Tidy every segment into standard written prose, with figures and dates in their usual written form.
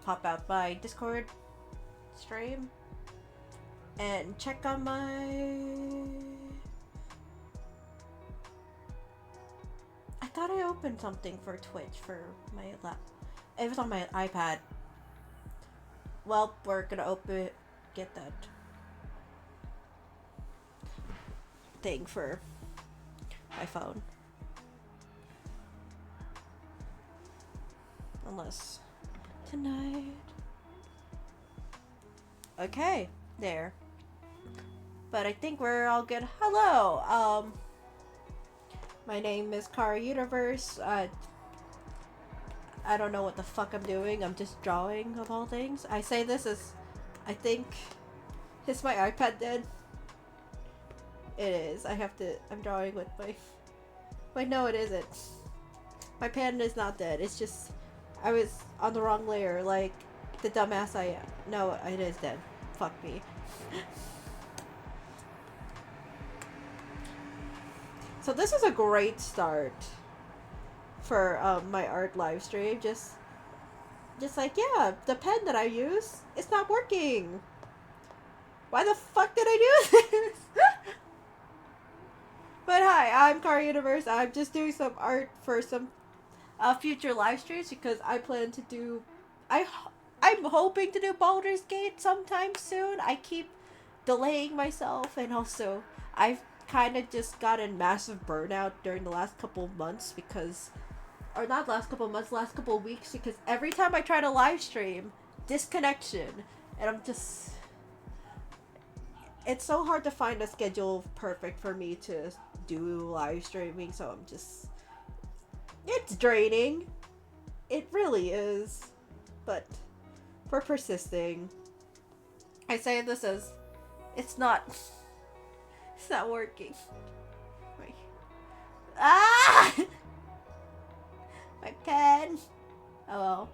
pop out my Discord stream and check on my... I thought I opened something for Twitch for my lap. It was on my iPad. Well, we're gonna get that thing for my phone. Unless tonight. Okay, there. But I think we're all good. Hello, my name is CharaUniverse. I don't know what the fuck I'm doing. I'm just drawing of all things. I say this as, I think, is my iPad dead? It is. I'm drawing with my, wait, no it isn't. My pen is not dead. It's just, I was on the wrong layer, like the dumbass I am. No, it is dead. Fuck me. So this is a great start for my art live stream. Just like, yeah, the pen that I use, it's not working. Why the fuck did I do this? But hi, I'm CharaUniverse. I'm just doing some art for some future live streams because I plan to do... I'm hoping to do Baldur's Gate sometime soon. I keep delaying myself, and also I've kind of just gotten massive burnout during the last couple of months because... Or not last couple of months, last couple of weeks, because every time I try to live stream, disconnection, and I'm just... It's so hard to find a schedule perfect for me to do live streaming, so I'm just... It's draining. It really is. But for persisting, I say this as it's not working. Wait. Ah! My pen. Oh well.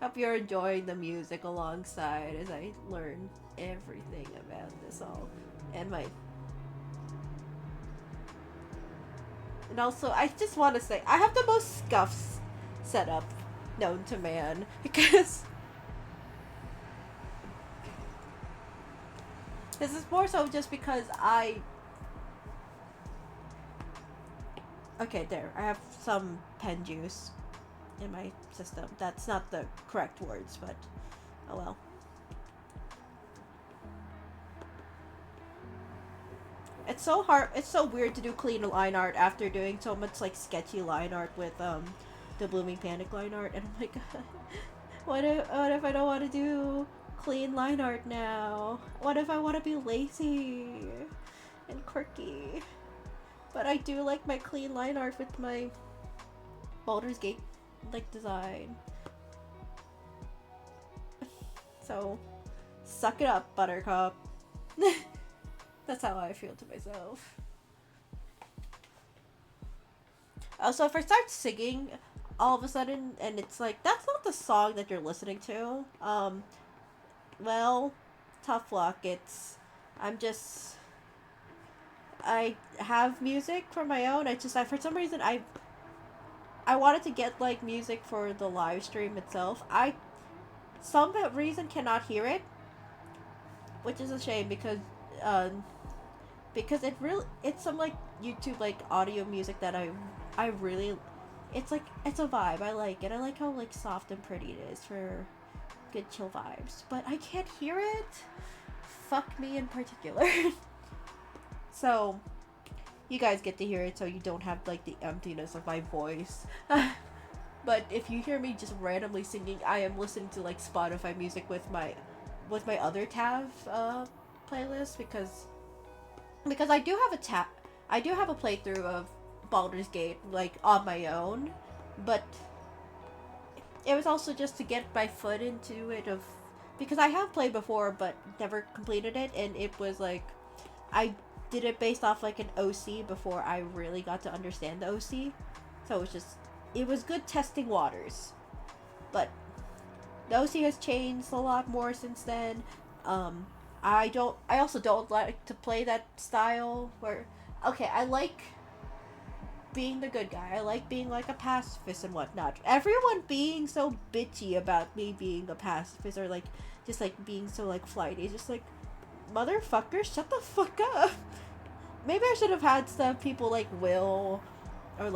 Hope you're enjoying the music alongside as I learn everything about this all. And also, I just want to say, I have the most scuffs setup known to man, because this is more so just because okay, there, I have some pen juice in my system. That's not the correct words, but oh well. It's so hard, it's so weird to do clean line art after doing so much like sketchy line art with the Blooming Panic line art, and I'm like, what if I don't want to do clean line art now? What if I want to be lazy and quirky? But I do like my clean line art with my Baldur's Gate like design. So suck it up, Buttercup. That's how I feel to myself. Also, if I start singing all of a sudden and it's like, that's not the song that you're listening to, well, tough luck. I have music for my own. For some reason, I wanted to get like music for the live stream itself. Some reason cannot hear it, which is a shame because it's some like YouTube like audio music that I really, it's a vibe. I like it. I like how like soft and pretty it is for good chill vibes, but I can't hear it. Fuck me in particular. So you guys get to hear it, so you don't have like the emptiness of my voice. But if you hear me just randomly singing, I am listening to like Spotify music with my other tab playlist because I do have a playthrough of Baldur's Gate like on my own, but it was also just to get my foot into it because I have played before but never completed it, and it was like I did it based off like an OC before I really got to understand the OC, so it was good testing waters. But the OC has changed a lot more since then. I also don't like to play that style where, okay, I like being the good guy. I like being like a pacifist and whatnot. Everyone being so bitchy about me being a pacifist or like just like being so like flighty. Just like, motherfucker, shut the fuck up. Maybe I should have had some people like Will or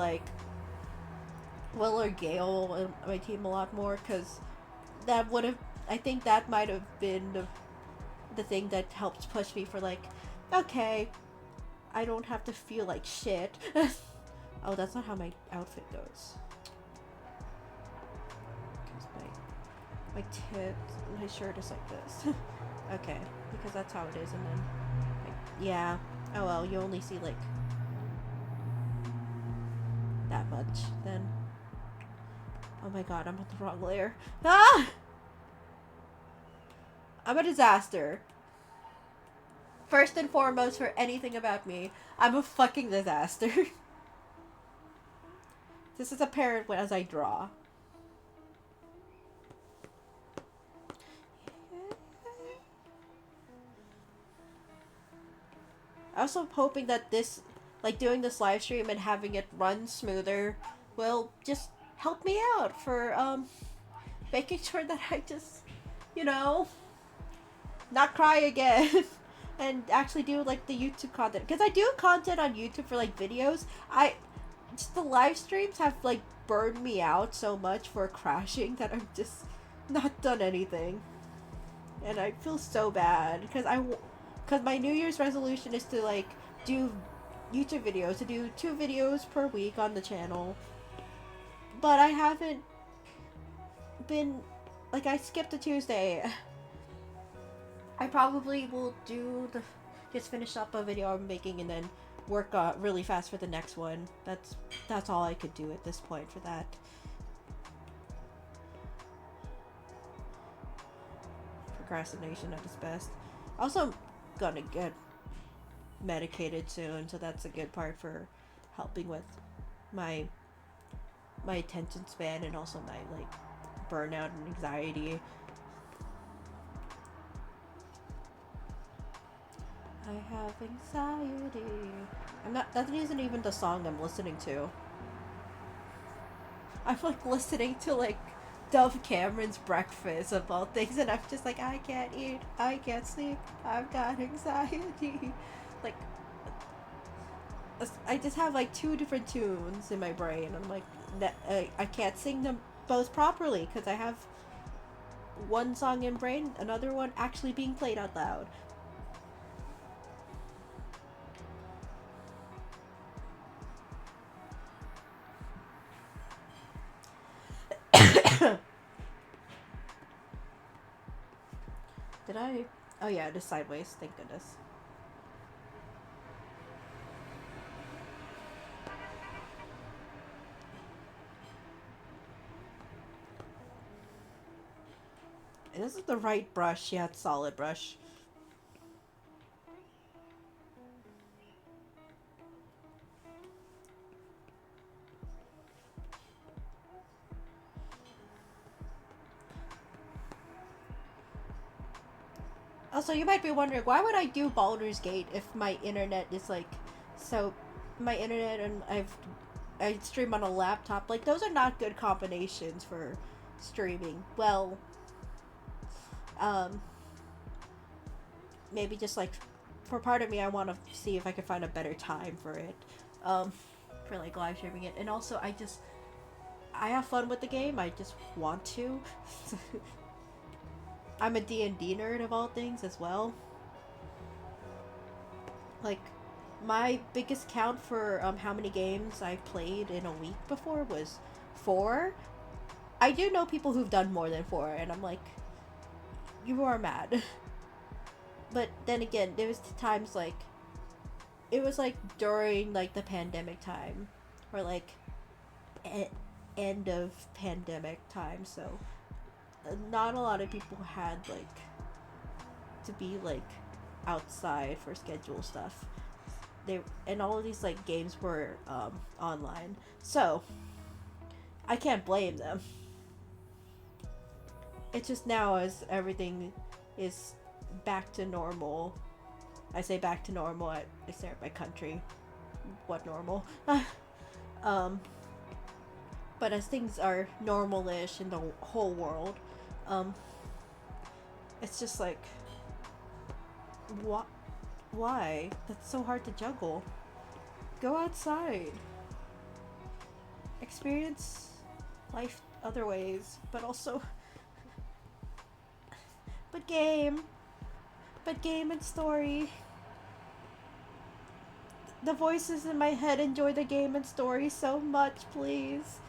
Gail in my team a lot more, because that would have, I think that might have been the thing that helped push me for like, okay, I don't have to feel like shit. Oh, that's not how my outfit goes. Because my tits, my shirt is like this. Okay, because that's how it is, and then, like, yeah. Oh well, you only see like that much then. Oh my god, I'm on the wrong layer. Ah! I'm a disaster. First and foremost, for anything about me, I'm a fucking disaster. This is apparent as I draw. I also am hoping that this, like doing this live stream and having it run smoother, will just help me out for making sure that I just, you know, not cry again. And actually do like the YouTube content, because I do content on YouTube for like videos. Just the live streams have like burned me out so much for crashing that I've just not done anything, and I feel so bad because my New Year's resolution is to like do YouTube videos, to do 2 videos per week on the channel, but I haven't been, like, I skipped a Tuesday. I probably will just finish up a video I'm making and then work really fast for the next one. That's all I could do at this point for that. Procrastination at its best. Also, I'm gonna get medicated soon, so that's a good part for helping with my attention span and also my like burnout and anxiety. I have anxiety. That isn't even the song I'm listening to. I'm like listening to like Dove Cameron's Breakfast of all things, and I'm just like, I can't eat, I can't sleep, I've got anxiety. Like, I just have like 2 different tunes in my brain, and I'm like, I can't sing them both properly because I have one song in brain, another one actually being played out loud. Did I? Oh yeah, it is sideways, thank goodness. This is the right brush. Yeah, it's solid brush. Also, you might be wondering, why would I do Baldur's Gate if my internet is like, so, my internet and I stream on a laptop, like, those are not good combinations for streaming. Well, maybe just like, for part of me, I want to see if I can find a better time for it, for like live streaming it. And also, I have fun with the game, I just want to. I'm a D&D nerd of all things as well. Like, my biggest count for how many games I played in a week before was 4. I do know people who've done more than 4, and I'm like, you are mad. But then again, there was times like, it was like during like the pandemic time, or like end of pandemic time, so not a lot of people had like to be like outside for schedule stuff. And all of these like games were online, so I can't blame them. It's just now, as everything is back to normal. I say back to normal, I stare at my country. What normal? Um, but as things are normal-ish in the whole world, um, it's just like, what? Why? That's so hard to juggle. Go outside. Experience life other ways, but also, but game. But game and story. The voices in my head enjoy the game and story so much, please.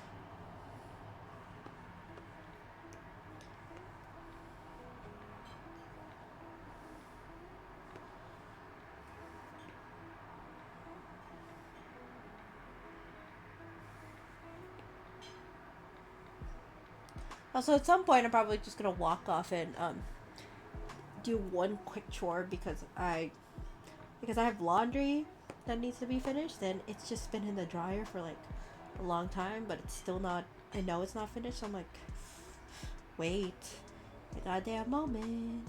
Also, at some point, I'm probably just gonna walk off and do one quick chore because I have laundry that needs to be finished, and it's just been in the dryer for like a long time, but it's still not. I know it's not finished. So I'm like, wait, a goddamn moment.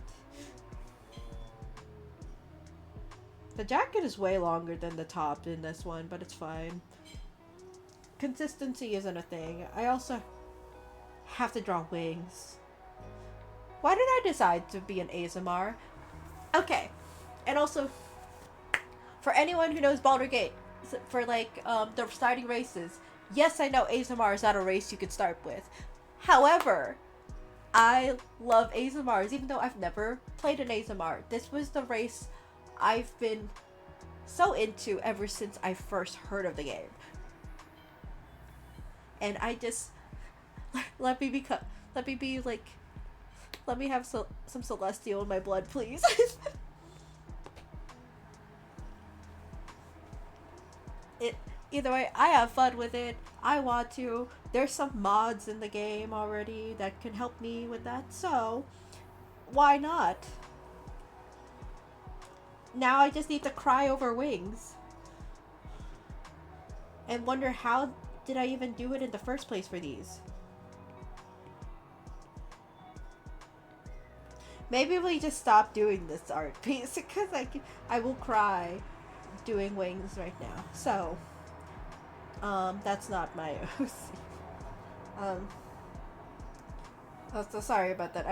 The jacket is way longer than the top in this one, but it's fine. Consistency isn't a thing. I also have to draw wings. Why did I decide to be an ASMR? Okay, and also, for anyone who knows Baldur's Gate, for like the starting races, yes, I know ASMR is not a race you could start with. However, I love ASMRs, even though I've never played an ASMR. This was the race I've been so into ever since I first heard of the game. And I just let me be like, let me have some celestial in my blood, please. Either way, I have fun with it. I want to. There's some mods in the game already that can help me with that, so why not? Now I just need to cry over wings. And wonder how did I even do it in the first place for these? Maybe we just stop doing this art piece because I will cry doing wings right now. So, that's not my OC. Oh, so sorry about that.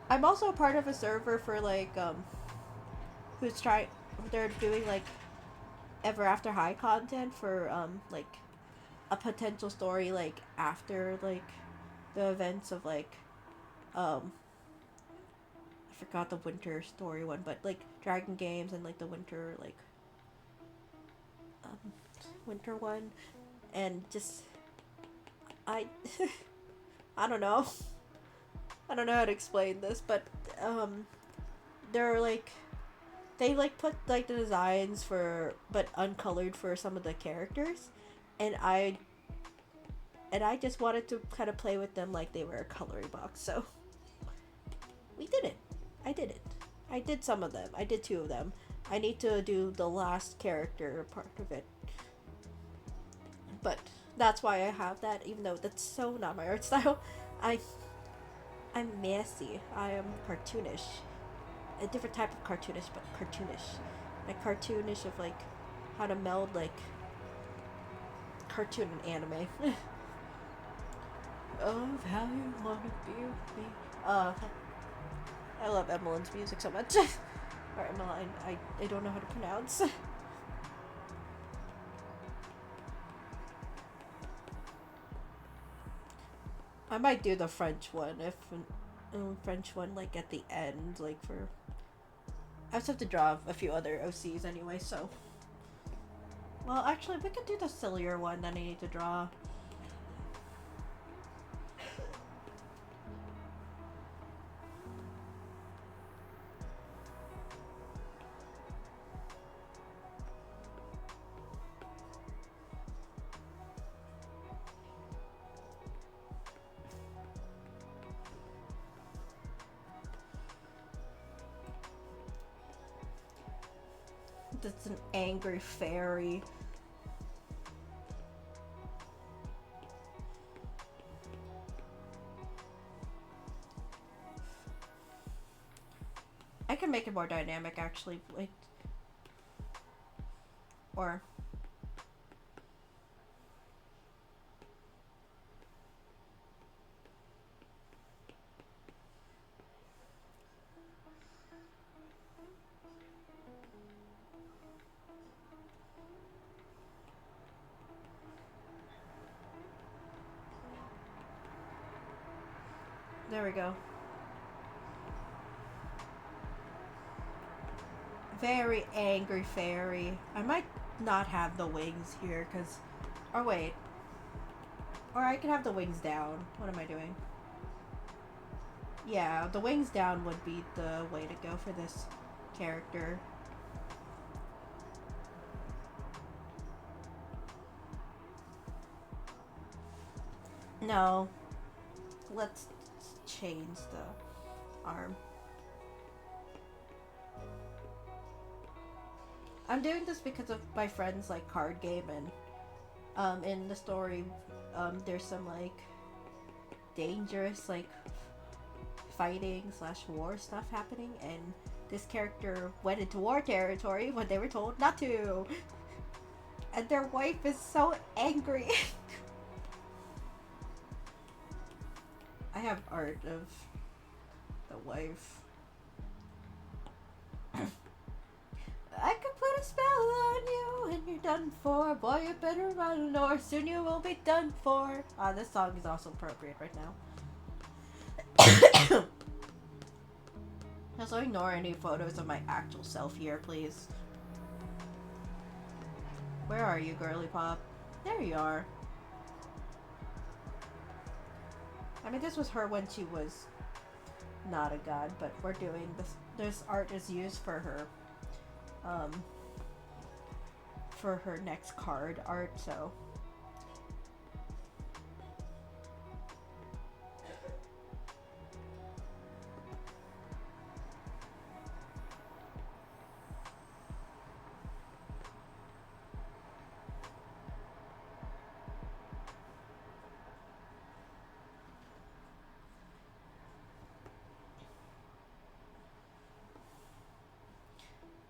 I'm also a part of a server for like, they're doing like Ever After High content for, like a potential story like after like the events of like, I forgot the winter story one, but like Dragon Games and like the winter like winter one, and just I I don't know. I don't know how to explain this, but they're like they like put like the designs for but uncolored for some of the characters, and I just wanted to kind of play with them like they were a coloring box. So we did it. I did it. I did some of them. I did 2 of them. I need to do the last character part of it. But that's why I have that, even though that's so not my art style. I'm messy. I am cartoonish. A different type of cartoonish, but cartoonish. Like cartoonish of like how to meld like cartoon and anime. Of how you wanna be with me. I love Emmeline's music so much. Or Emmeline, I don't know how to pronounce. I might do the French one French one like at the end, like for. I just have to draw a few other OCs anyway, so. Well, actually, we could do the sillier one that I need to draw. That's an angry fairy. I can make it more dynamic, actually. Like, or There we go. Very angry fairy. I might not have the wings here, because... Or wait. Or I could have the wings down. What am I doing? Yeah, the wings down would be the way to go for this character. No. Let's change the arm. I'm doing this because of my friend's like card game, and in the story there's some like dangerous like fighting / war stuff happening, and this character went into war territory when they were told not to, and their wife is so angry. I have art of the wife. I could put a spell on you and you're done for. Boy, you better run or soon you will be done for. This song is also appropriate right now. Also, ignore any photos of my actual self here, please. Where are you, girly pop? There you are. I mean, this was her when she was not a god, but we're doing this. This art is used for her next card art, so.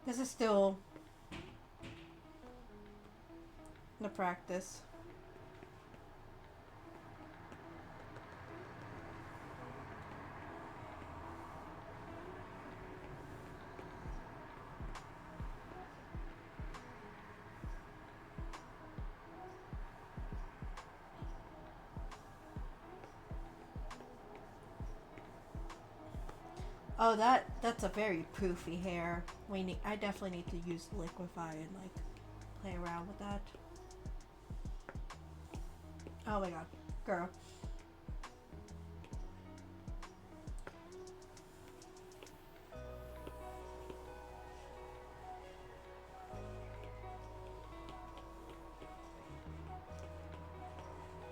This is still the practice. Oh, that's a very poofy hair. I definitely need to use liquify and like play around with that. Oh my god, girl.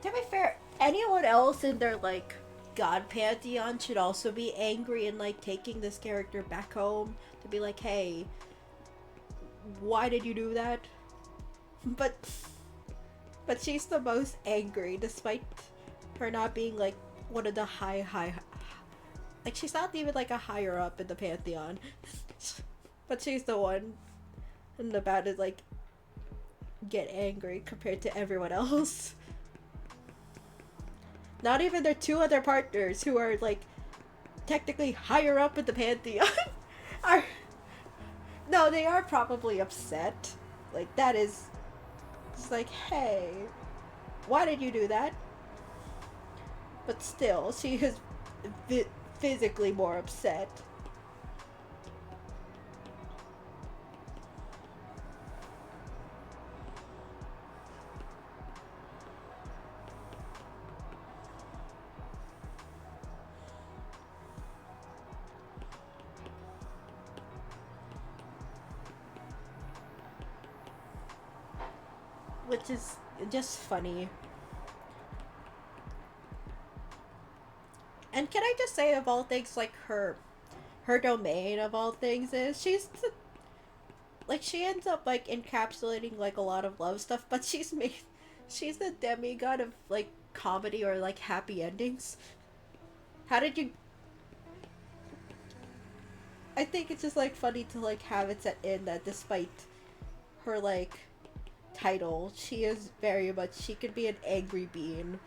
To be fair, anyone else in their like god pantheon should also be angry and like taking this character back home to be like, hey, why did you do that? But she's the most angry, despite her not being like one of the high like she's not even like a higher up in the pantheon. But she's the one and about to like get angry compared to everyone else. Not even their two other partners who are like technically higher up in the pantheon are. No, they are probably upset. Like that is. It's like, hey, why did you do that? But still, she is physically more upset. Which is just funny. And can I just say, of all things, like her domain of all things is like she ends up like encapsulating like a lot of love stuff, but she's the demigod of like comedy or like happy endings. How did you? I think it's just like funny to like have it set in that despite her like title, she is very much, she could be an angry being.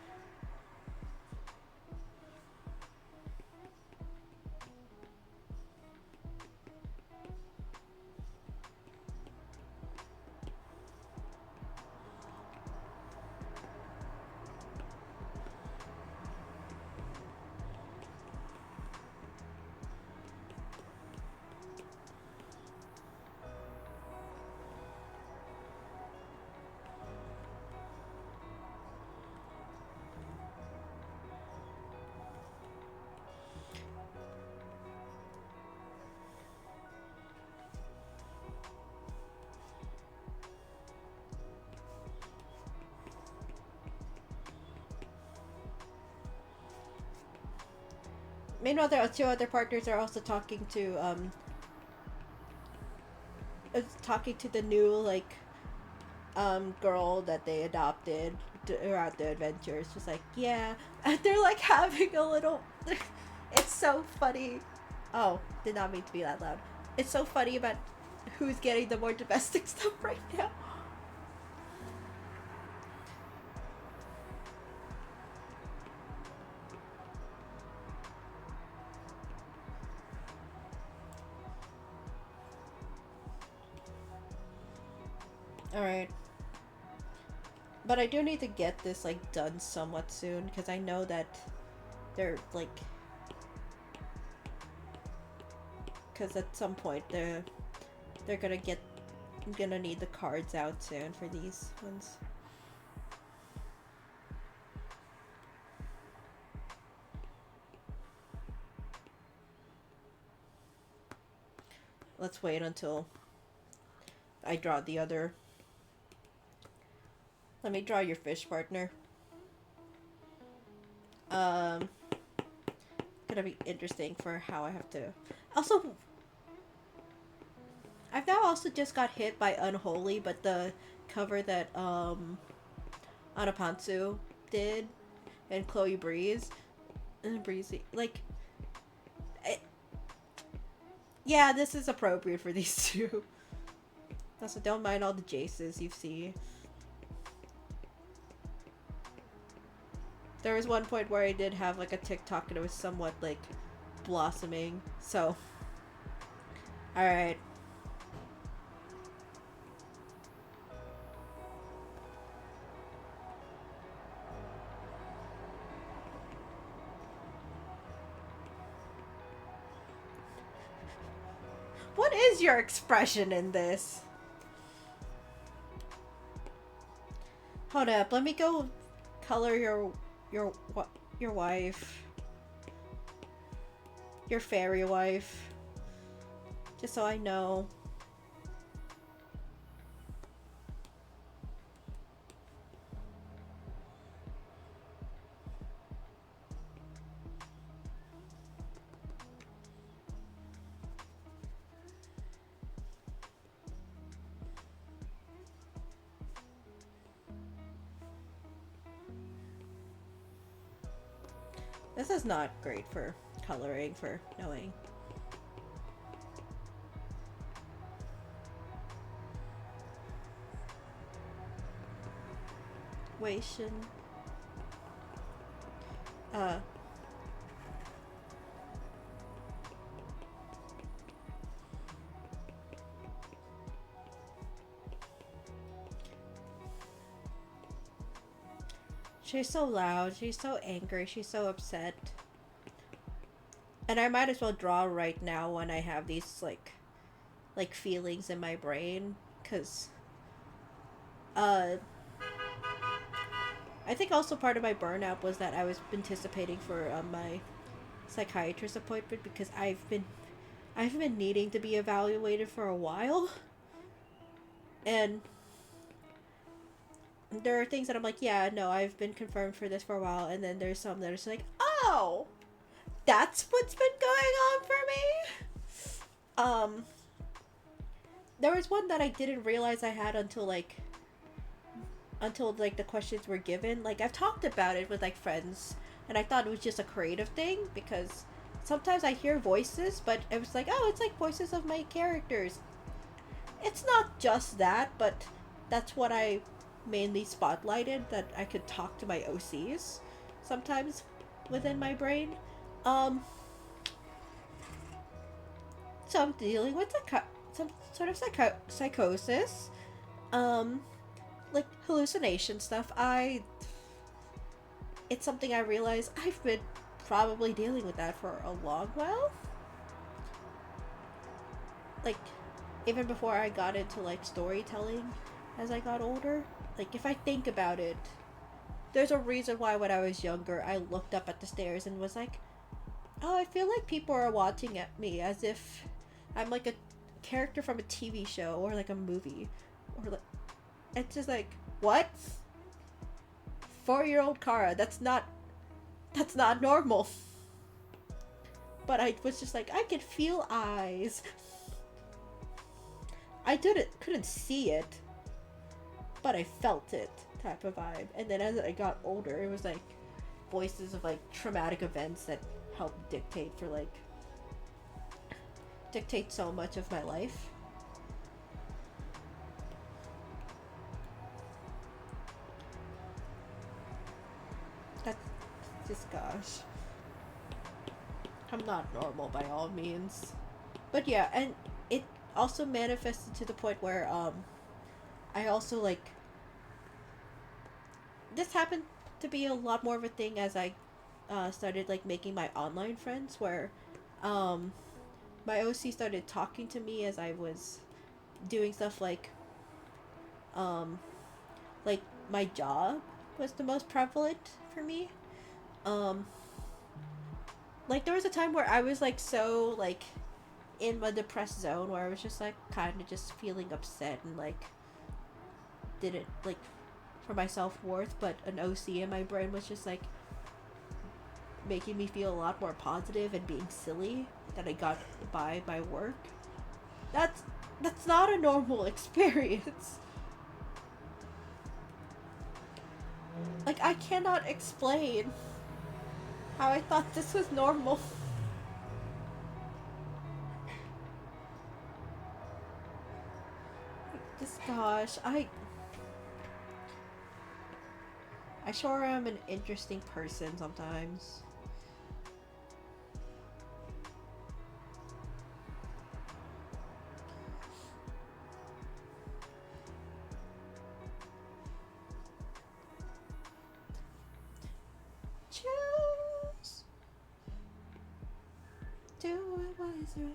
Meanwhile, the two other partners are also talking to the new like girl that they adopted throughout the adventures. Just like, yeah, and they're like having a little. It's so funny. Oh, did not mean to be that loud. It's so funny about who's getting the more domestic stuff right now. Alright. But I do need to get this, like, done somewhat soon, because I know that they're, like... Because at some point, they're gonna need the cards out soon for these ones. Let's wait until I draw the other. Let me draw your fish partner. Gonna be interesting for how I have to. Also, I've now also just got hit by Unholy, but the cover that Anapansu did and Chloe Breeze and Breezy, like, yeah, this is appropriate for these two. Also, don't mind all the Jaces you see. There was one point where I did have like a TikTok and it was somewhat like blossoming. So, alright. What is your expression in this? Hold up, let me go color your wife. Your fairy wife. Just so I know. This is not great for coloring, for knowing. Wation. She's so loud, she's so angry, she's so upset. And I might as well draw right now when I have these, like feelings in my brain. Because, I think also part of my burnout was that I was anticipating for my psychiatrist appointment because I've been needing to be evaluated for a while. And there are things that I'm like, yeah, no, I've been confirmed for this for a while, and then there's some that are just like, oh, that's what's been going on for me. There was one that I didn't realize I had until the questions were given. Like, I've talked about it with like friends, and I thought it was just a creative thing because sometimes I hear voices, but it was like, oh, it's like voices of my characters. It's not just that, but that's what I mainly spotlighted, that I could talk to my OCs sometimes within my brain. So I'm dealing with some sort of psychosis, like hallucination stuff. It's something I realize I've been probably dealing with that for a long while. Like, even before I got into like storytelling as I got older. Like, if I think about it, there's a reason why when I was younger, I looked up at the stairs and was like, oh, I feel like people are watching at me as if I'm like a character from a TV show or like a movie. Or like, it's just like, what? 4-year-old Kara, that's not normal. but I was just like, I could feel eyes. I couldn't see it, but I felt it type of vibe. And then as I got older, it was like voices of like traumatic events that helped dictate so much of my life. That's just, gosh, I'm not normal by all means. But yeah, and it also manifested to the point where I also like, this happened to be a lot more of a thing as I started like making my online friends, where my OC started talking to me as I was doing stuff um like my job was the most prevalent for me. um like there was a time where I was like so like in my depressed zone where I was just like kind of just feeling upset and like didn't like for my self-worth, but an OC in my brain was just like making me feel a lot more positive and being silly that I got by my work. That's not a normal experience. Like, I cannot explain how I thought this was normal. Just, gosh, I sure am an interesting person sometimes. Choose. Do it wiser.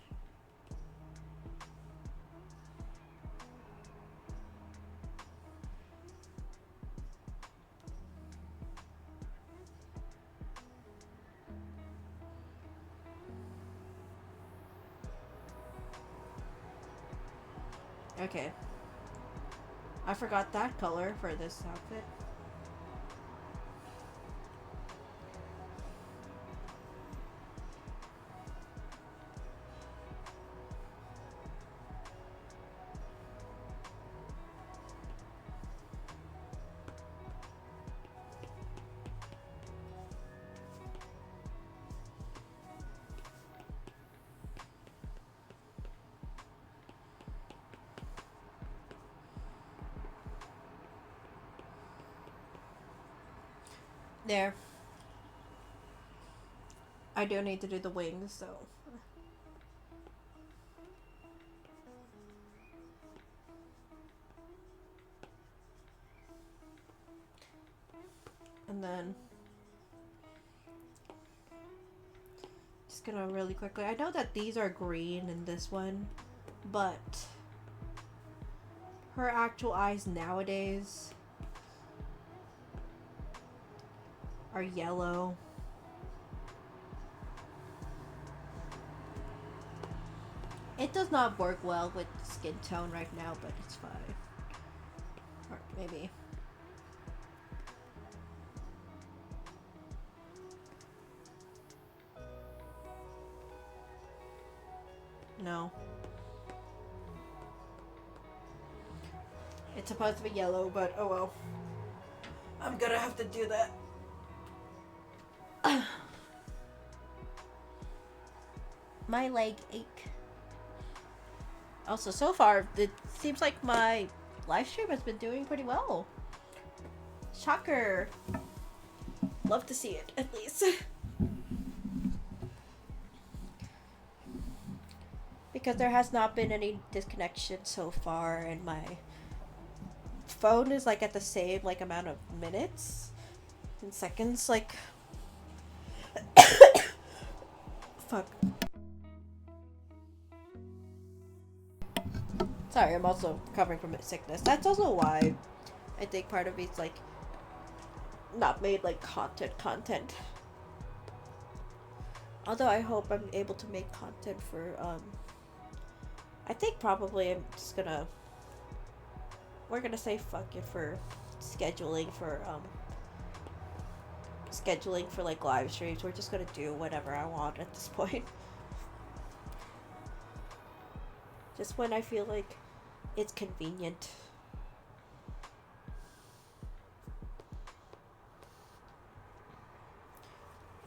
Okay. I forgot that color for this outfit. There. I do need to do the wings, so. And then just gonna really quickly, I know that these are green in this one, but her actual eyes nowadays are yellow. It does not work well with skin tone right now, but it's fine. Or maybe. No. It's supposed to be yellow, but oh well. I'm gonna have to do that. My leg ache. Also, so far, it seems like my live stream has been doing pretty well. Shocker. Love to see it, at least. Because there has not been any disconnection so far, and my phone is like at the same like amount of minutes and seconds, like. Fuck. Sorry, I'm also recovering from sickness. That's also why I think part of me's like not made like content. Although I hope I'm able to make content for I think probably we're gonna say fuck it for scheduling scheduling for like live streams. We're just gonna do whatever I want at this point. Just when I feel like it's convenient.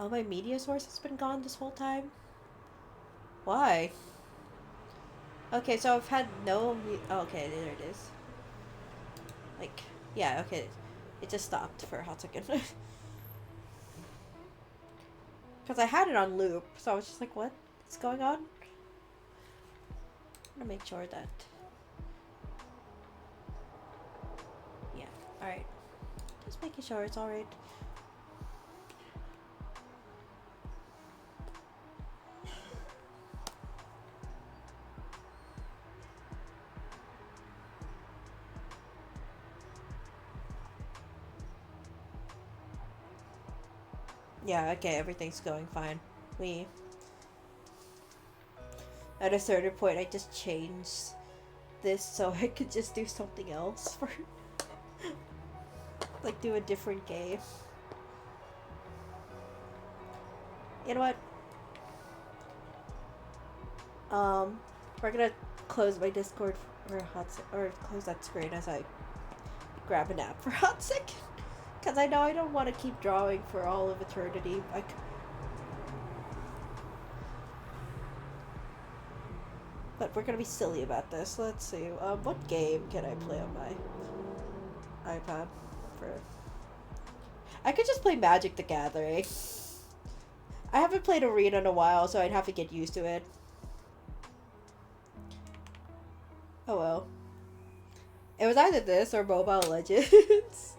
Oh, my media source has been gone this whole time? Why? Okay, so I've had no... Oh, okay, there it is. Like, yeah, okay. It just stopped for a hot second. Because I had it on loop, so I was just like, what's going on? I'm gonna make sure that... Yeah, alright. Just making sure it's alright. Yeah, okay, everything's going fine. At a certain point, I just changed this so I could just do something else for... like, do a different game. You know what? We're gonna close my Discord for a hot sec, or close that screen as I grab a nap for a hot second. Because I know I don't want to keep drawing for all of eternity. But we're gonna be silly about this. Let's see. What game can I play on my iPad? I could just play Magic the Gathering. I haven't played Arena in a while, so I'd have to get used to it. Oh well. It was either this or Mobile Legends.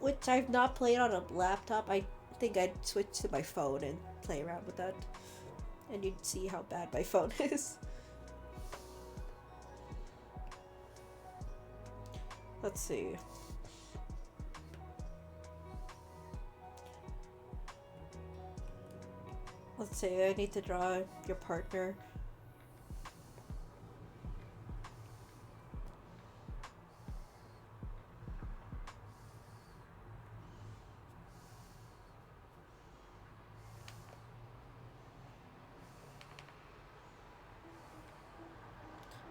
Which I've not played on a laptop. I think I'd switch to my phone and play around with that. And you'd see how bad my phone is. Let's see. Let's see, I need to draw your partner.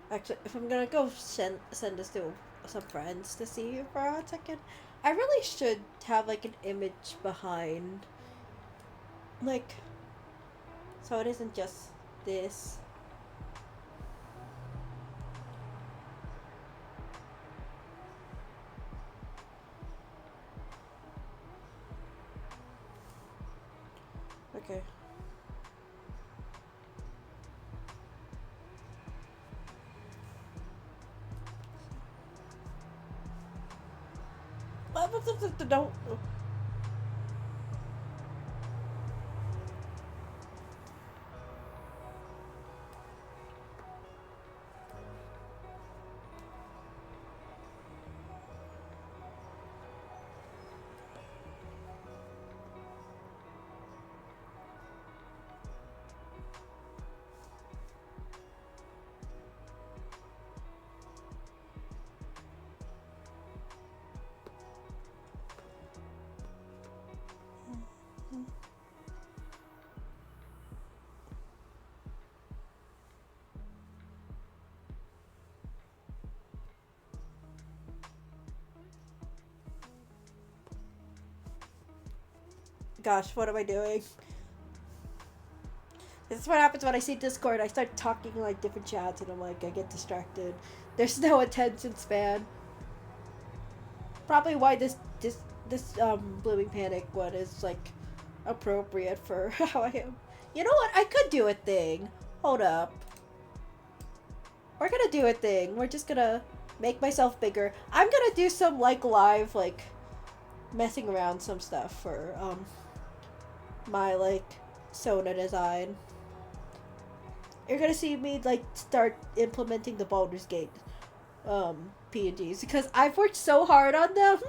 Actually, if I'm gonna go send this to some friends to see for a second, I really should have like an image behind, like, so it isn't just this. Okay. Don't. Gosh, what am I doing? This is what happens when I see Discord. I start talking like different chats and I'm like, I get distracted. There's no attention span. Probably why this Blooming Panic one is like appropriate for how I am. You know what? I could do a thing. Hold up. We're gonna do a thing. We're just gonna make myself bigger. I'm gonna do some like live like messing around some stuff for my like Sona design. You're gonna see me like start implementing the Baldur's Gate PNGs because I've worked so hard on them.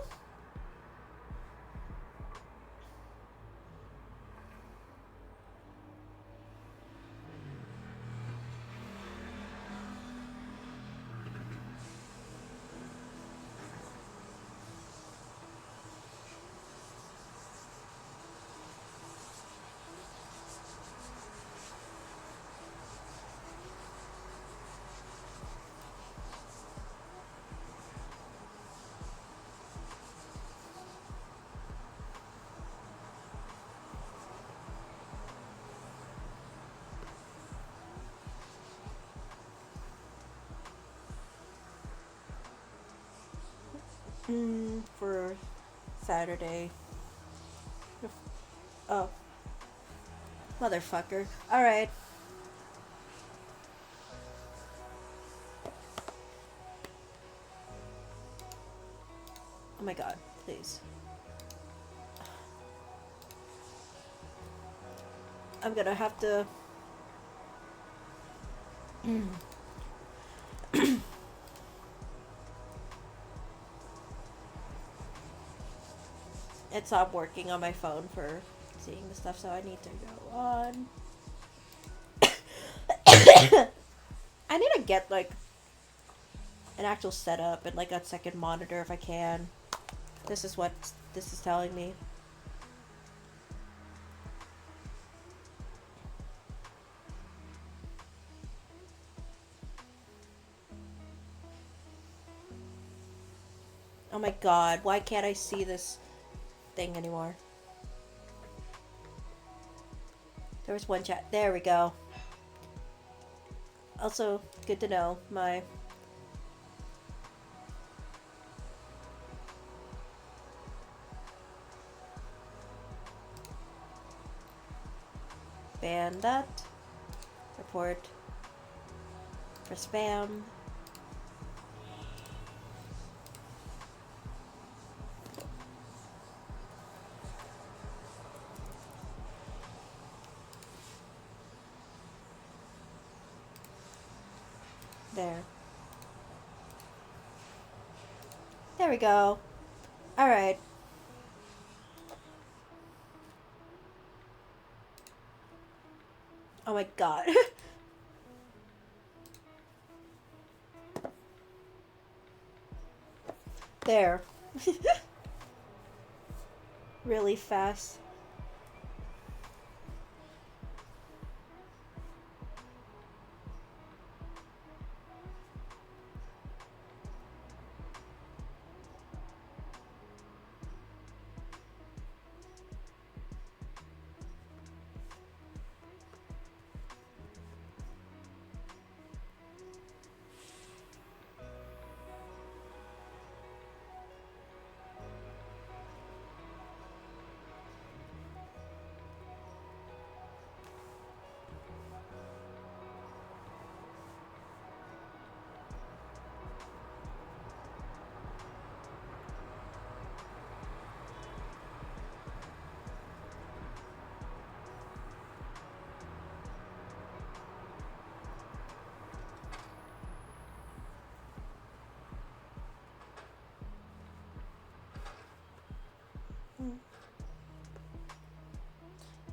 For Saturday. Oh, motherfucker. Alright. Oh my god, please. I'm gonna have to... It stopped working on my phone for seeing the stuff, so I need to go on. I need to get, like, an actual setup and, like, a second monitor if I can. This is what this is telling me. Oh my god, why can't I see this thing anymore? There was one chat. There we go. Also, good to know. My... Ban that. Report. For spam. There. There we go. Alright. Oh my god. There. Really fast.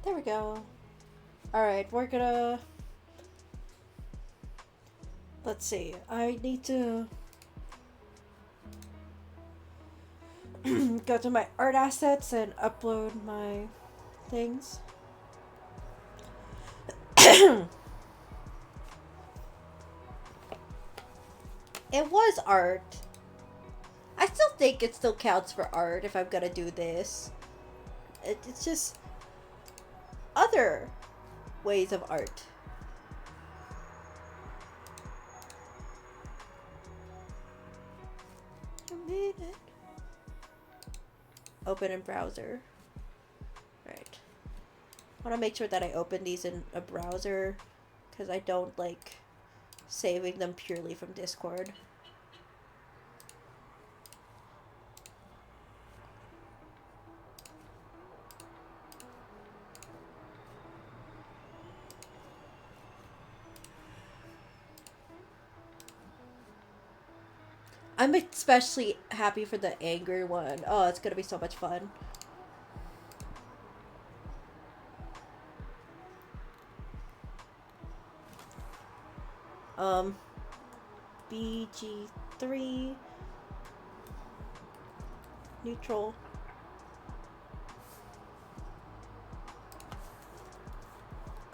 There we go. Alright, we're gonna... Let's see. I need to... go to my art assets and upload my things. It was art. I still think it still counts for art if I'm gonna do this. It's just other ways of art. I made it. Open in browser. Right. I want to make sure that I open these in a browser because I don't like saving them purely from Discord. I'm especially happy for the angry one. Oh, it's gonna be so much fun. BG3 neutral.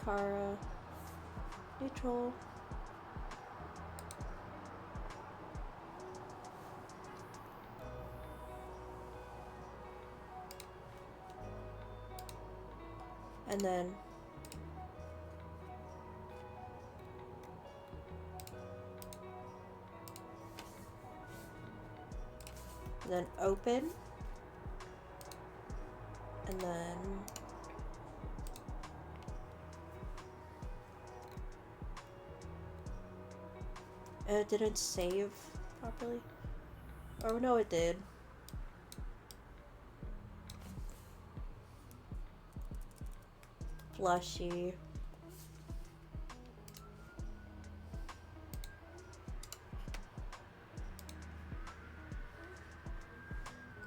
Chara neutral. And then And then open. And then it didn't save properly. Oh no, it did. Blushy.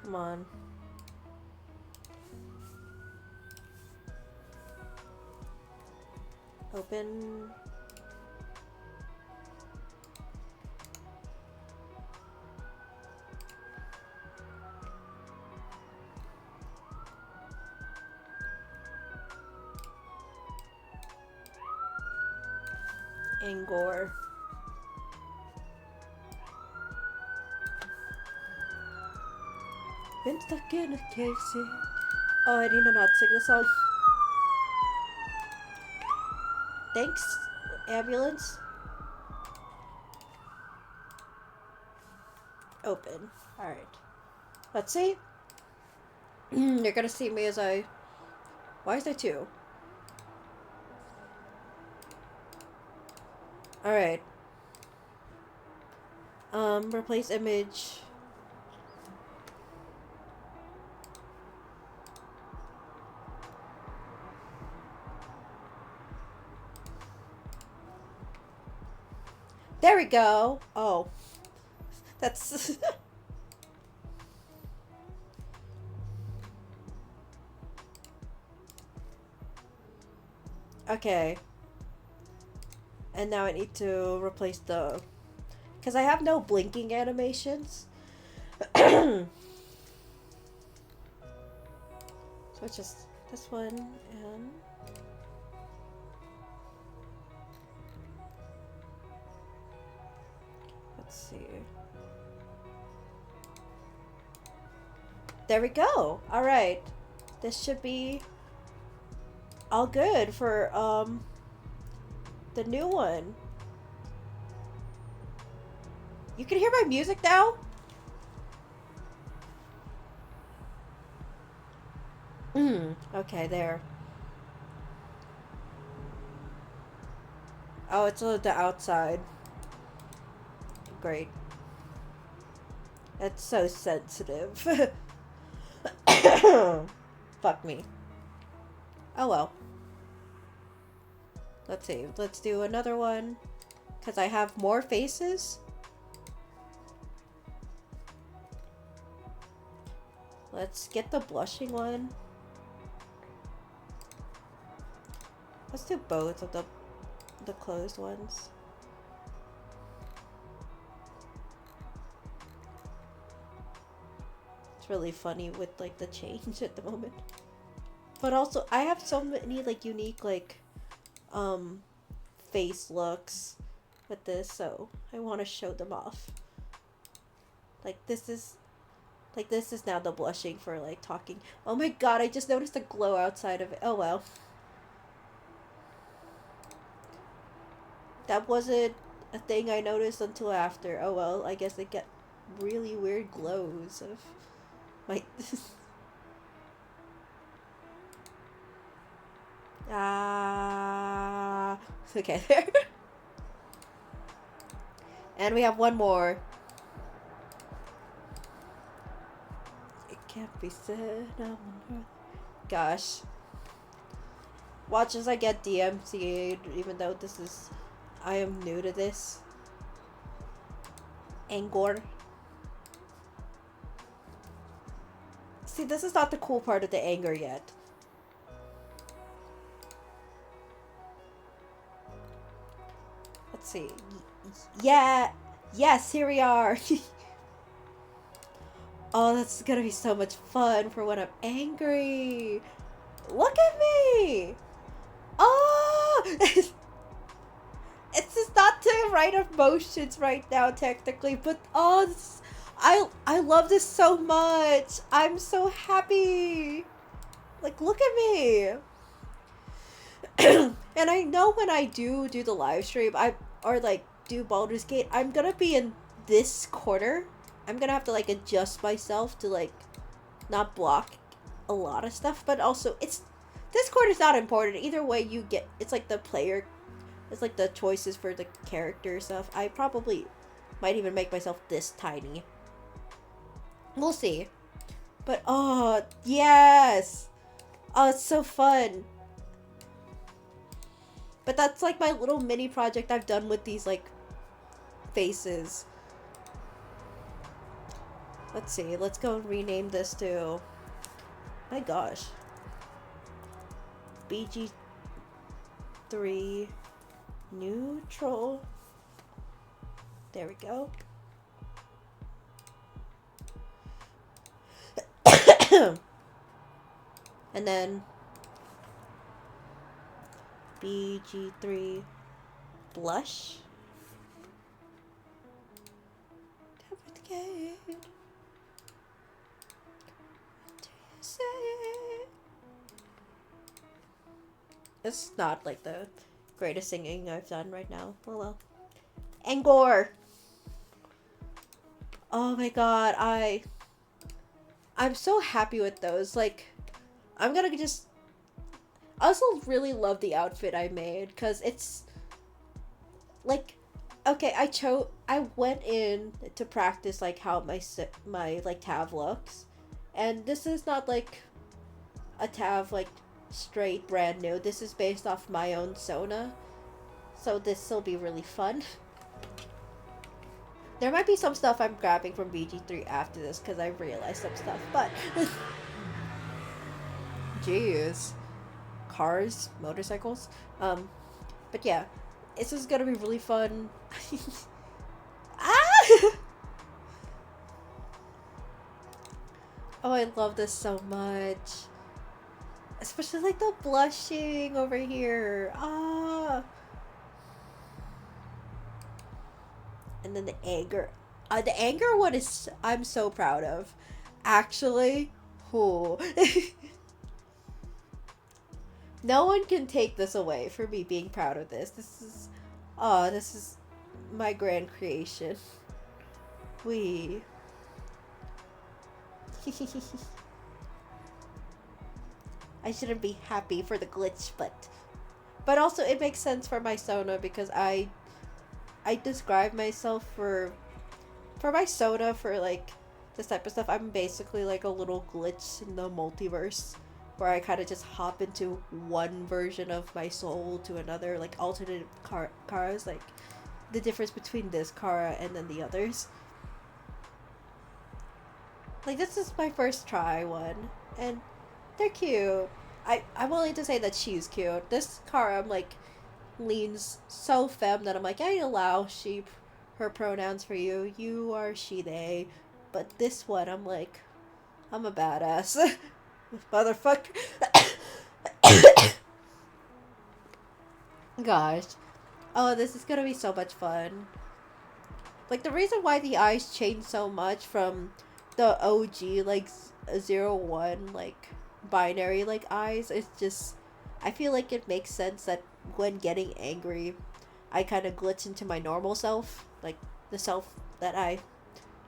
Come on. Open. Angor. Been stuck in a cave scene. Oh, I need to not sing the song. Thanks, ambulance. Open. Alright. Let's see. You're gonna see me as I... Why is there two? Alright. Replace image. There we go. Oh. That's... Okay. And now I need to replace the... Because I have no blinking animations. So it's just this one and... Let's see. There we go. Alright. This should be all good for the new one. You can hear my music now? Okay, there. Oh, it's on the outside. Great. That's so sensitive. Fuck me. Oh well. Let's see. Let's do another one. Because I have more faces. Let's get the blushing one. Let's do both of the closed ones. It's really funny with like the change at the moment. But also I have so many like unique like face looks with this, so I want to show them off. Like this is now the blushing for like talking. Oh my god, I just noticed a glow outside of it. Oh well. That wasn't a thing I noticed until after. Oh well, I guess I get really weird glows of my... Okay, there. And we have one more. It can't be said. Gosh. Watch as I get DMCA'd, even though this is... I am new to this. Angor. See, this is not the cool part of the anger yet. Let's see. Yeah! Yes, here we are! Oh, that's gonna be so much fun for when I'm angry! Look at me! Oh! It's just not the right emotions right now, technically, but oh, this, I love this so much. I'm so happy. Like, look at me. And I know when I do the live stream, or like do Baldur's Gate, I'm gonna be in this corner I'm gonna have to like adjust myself to like not block a lot of stuff, but also Discord is not important. Either way you get, it's like the player, it's like the choices for the character stuff. I probably might even make myself this tiny. We'll see. But oh, yes! Oh, it's so fun. But that's like my little mini project I've done with these like faces. Let's see, let's go and rename this to, my gosh, BG3 neutral. There we go. And then BG3 blush. It's not like the greatest singing I've done right now. Oh well. Angor! Oh my god, I'm so happy with those. Like, I'm gonna just... I also really love the outfit I made, because it's... Like, okay, I went in to practice, like, how my like, Tav looks. And this is not, like, a Tav, like, straight brand new. This is based off my own Sona. So this will be really fun. There might be some stuff I'm grabbing from BG3 after this because I realized some stuff, but jeez. Cars, motorcycles. But yeah, this is gonna be really fun. Ah! Oh, I love this so much. Especially like the blushing over here. Ah. And then the anger. The anger one is I'm so proud of. Actually, who? No one can take this away for me being proud of this. This is my grand creation. We. I shouldn't be happy for the glitch, but also it makes sense for my Sona because I describe myself for my Sona for like this type of stuff. I'm basically like a little glitch in the multiverse where I kind of just hop into one version of my soul to another, like alternate Karas, like the difference between this Kara and then the others. Like this is my first try one, and they're cute. I'm willing to say that she's cute. This Kara, I'm like, leans so femme that I'm like, I allow her pronouns for you. You are she, they. But this one, I'm like, I'm a badass. Motherfucker. Gosh. Oh, this is gonna be so much fun. Like, the reason why the eyes change so much from the OG, like, 0-1, like, binary, like, eyes, it's just... I feel like it makes sense that when getting angry, I kind of glitch into my normal self. Like, the self that I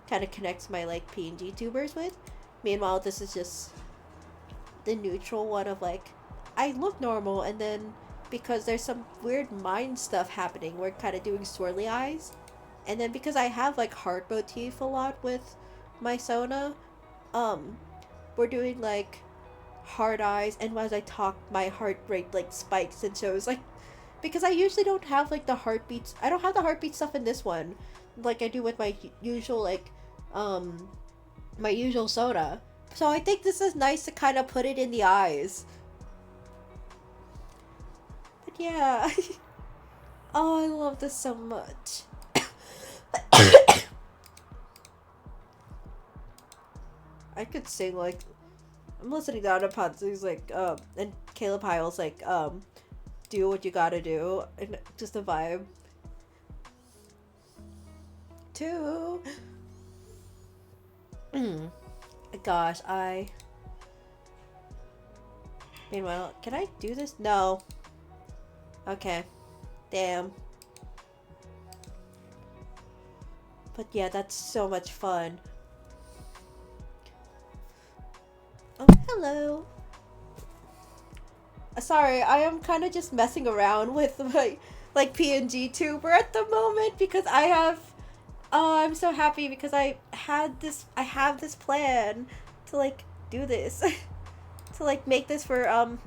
kind of connects my, like, PNG tubers with. Meanwhile, this is just the neutral one of, like, I look normal, and then because there's some weird mind stuff happening, we're kind of doing swirly eyes. And then because I have, like, heart motif a lot with my Sona, we're doing, like, hard eyes, and as I talk, my heart rate, like, spikes and shows, like, because I usually don't have, like, the heartbeats, I don't have the heartbeat stuff in this one, like I do with my usual, like, my usual Sona. So I think this is nice to kind of put it in the eyes. But yeah. Oh, I love this so much. I could sing, like, I'm listening down to Patsu's, like, and Caleb Hyle's, like, do what you gotta do, and just a vibe. Too. Gosh, meanwhile, can I do this? No. Okay. Damn. But yeah, that's so much fun. Oh, hello. Sorry, I am kind of just messing around with my like PNG tuber at the moment because I have. Oh, I'm so happy because I have this plan to like do this, to like make this for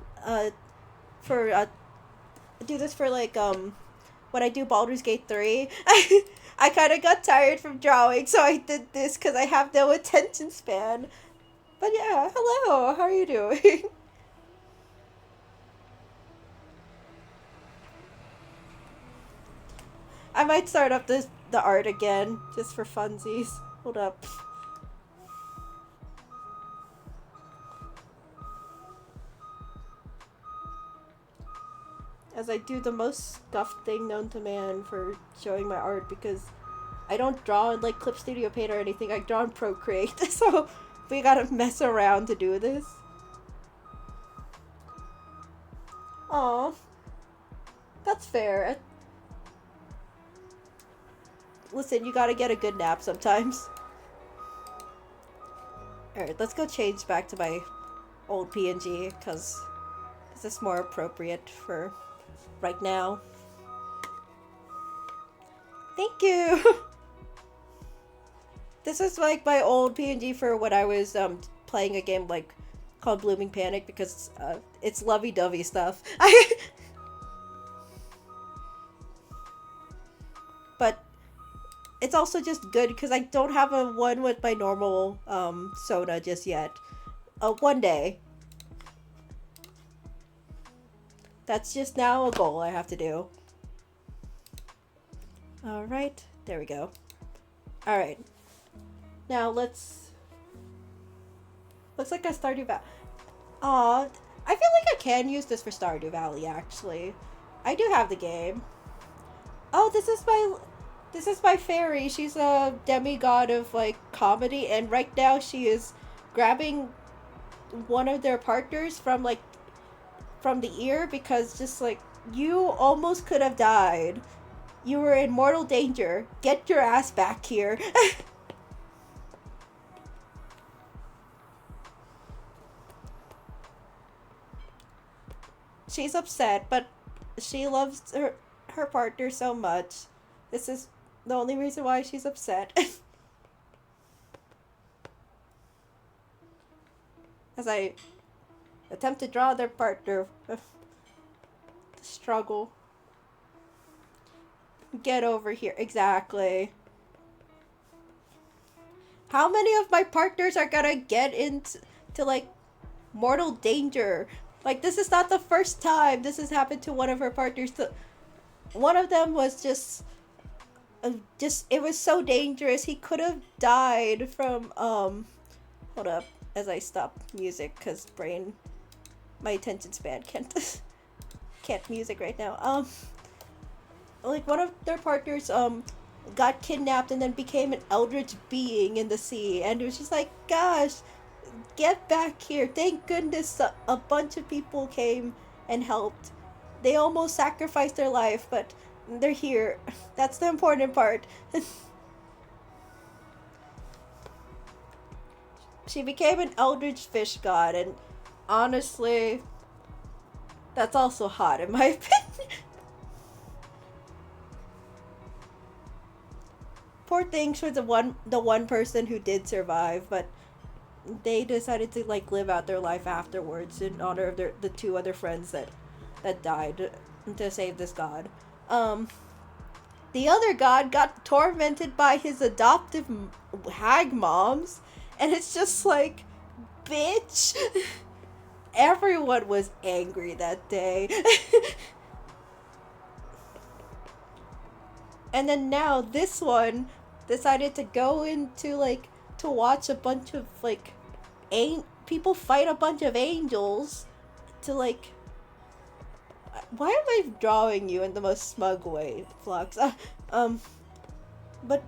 do this for like when I do Baldur's Gate 3. I kind of got tired from drawing, so I did this because I have no attention span. But yeah, hello. How are you doing? I might start up the art again just for funsies. Hold up. As I do the most scuffed thing known to man for showing my art because I don't draw in like Clip Studio Paint or anything. I draw in Procreate, so we gotta mess around to do this. Aw, that's fair. Listen, you gotta get a good nap sometimes. Alright, let's go change back to my old PNG, because this is more appropriate for right now. Thank you! This is like my old PNG for when I was playing a game like called Blooming Panic, because it's lovey-dovey stuff. But it's also just good because I don't have a one with my normal Sona just yet. One day. That's just now a goal I have to do. Alright, there we go. Alright. Now let's... Looks like a Stardew Valley. Aw, I feel like I can use this for Stardew Valley, actually. I do have the game. Oh, this is my fairy. She's a demigod of, like, comedy, and right now she is grabbing one of their partners from, like, from the ear because just, like, you almost could have died. You were in mortal danger. Get your ass back here. She's upset, but she loves her partner so much. This is the only reason why she's upset. As I attempt to draw their partner. The struggle. Get over here. Exactly. How many of my partners are gonna get into like mortal danger? Like, this is not the first time this has happened to one of her partners. One of them was just it was so dangerous. He could have died from hold up as I stop music because my attention span can't music right now. Like, one of their partners got kidnapped and then became an eldritch being in the sea, and it was just like, gosh, get back here. Thank goodness a bunch of people came and helped. They almost sacrificed their life, but they're here. That's the important part. She became an eldritch fish god, and honestly, that's also hot in my opinion. Poor thing for the one person who did survive, but they decided to like live out their life afterwards in honor of the two other friends that died to save this god. The other god got tormented by his adoptive hag moms, and it's just like, bitch. Everyone was angry that day. And then now this one decided to go into like to watch a bunch of like people fight a bunch of angels to like. Why am I drawing you in the most smug way, Flux? But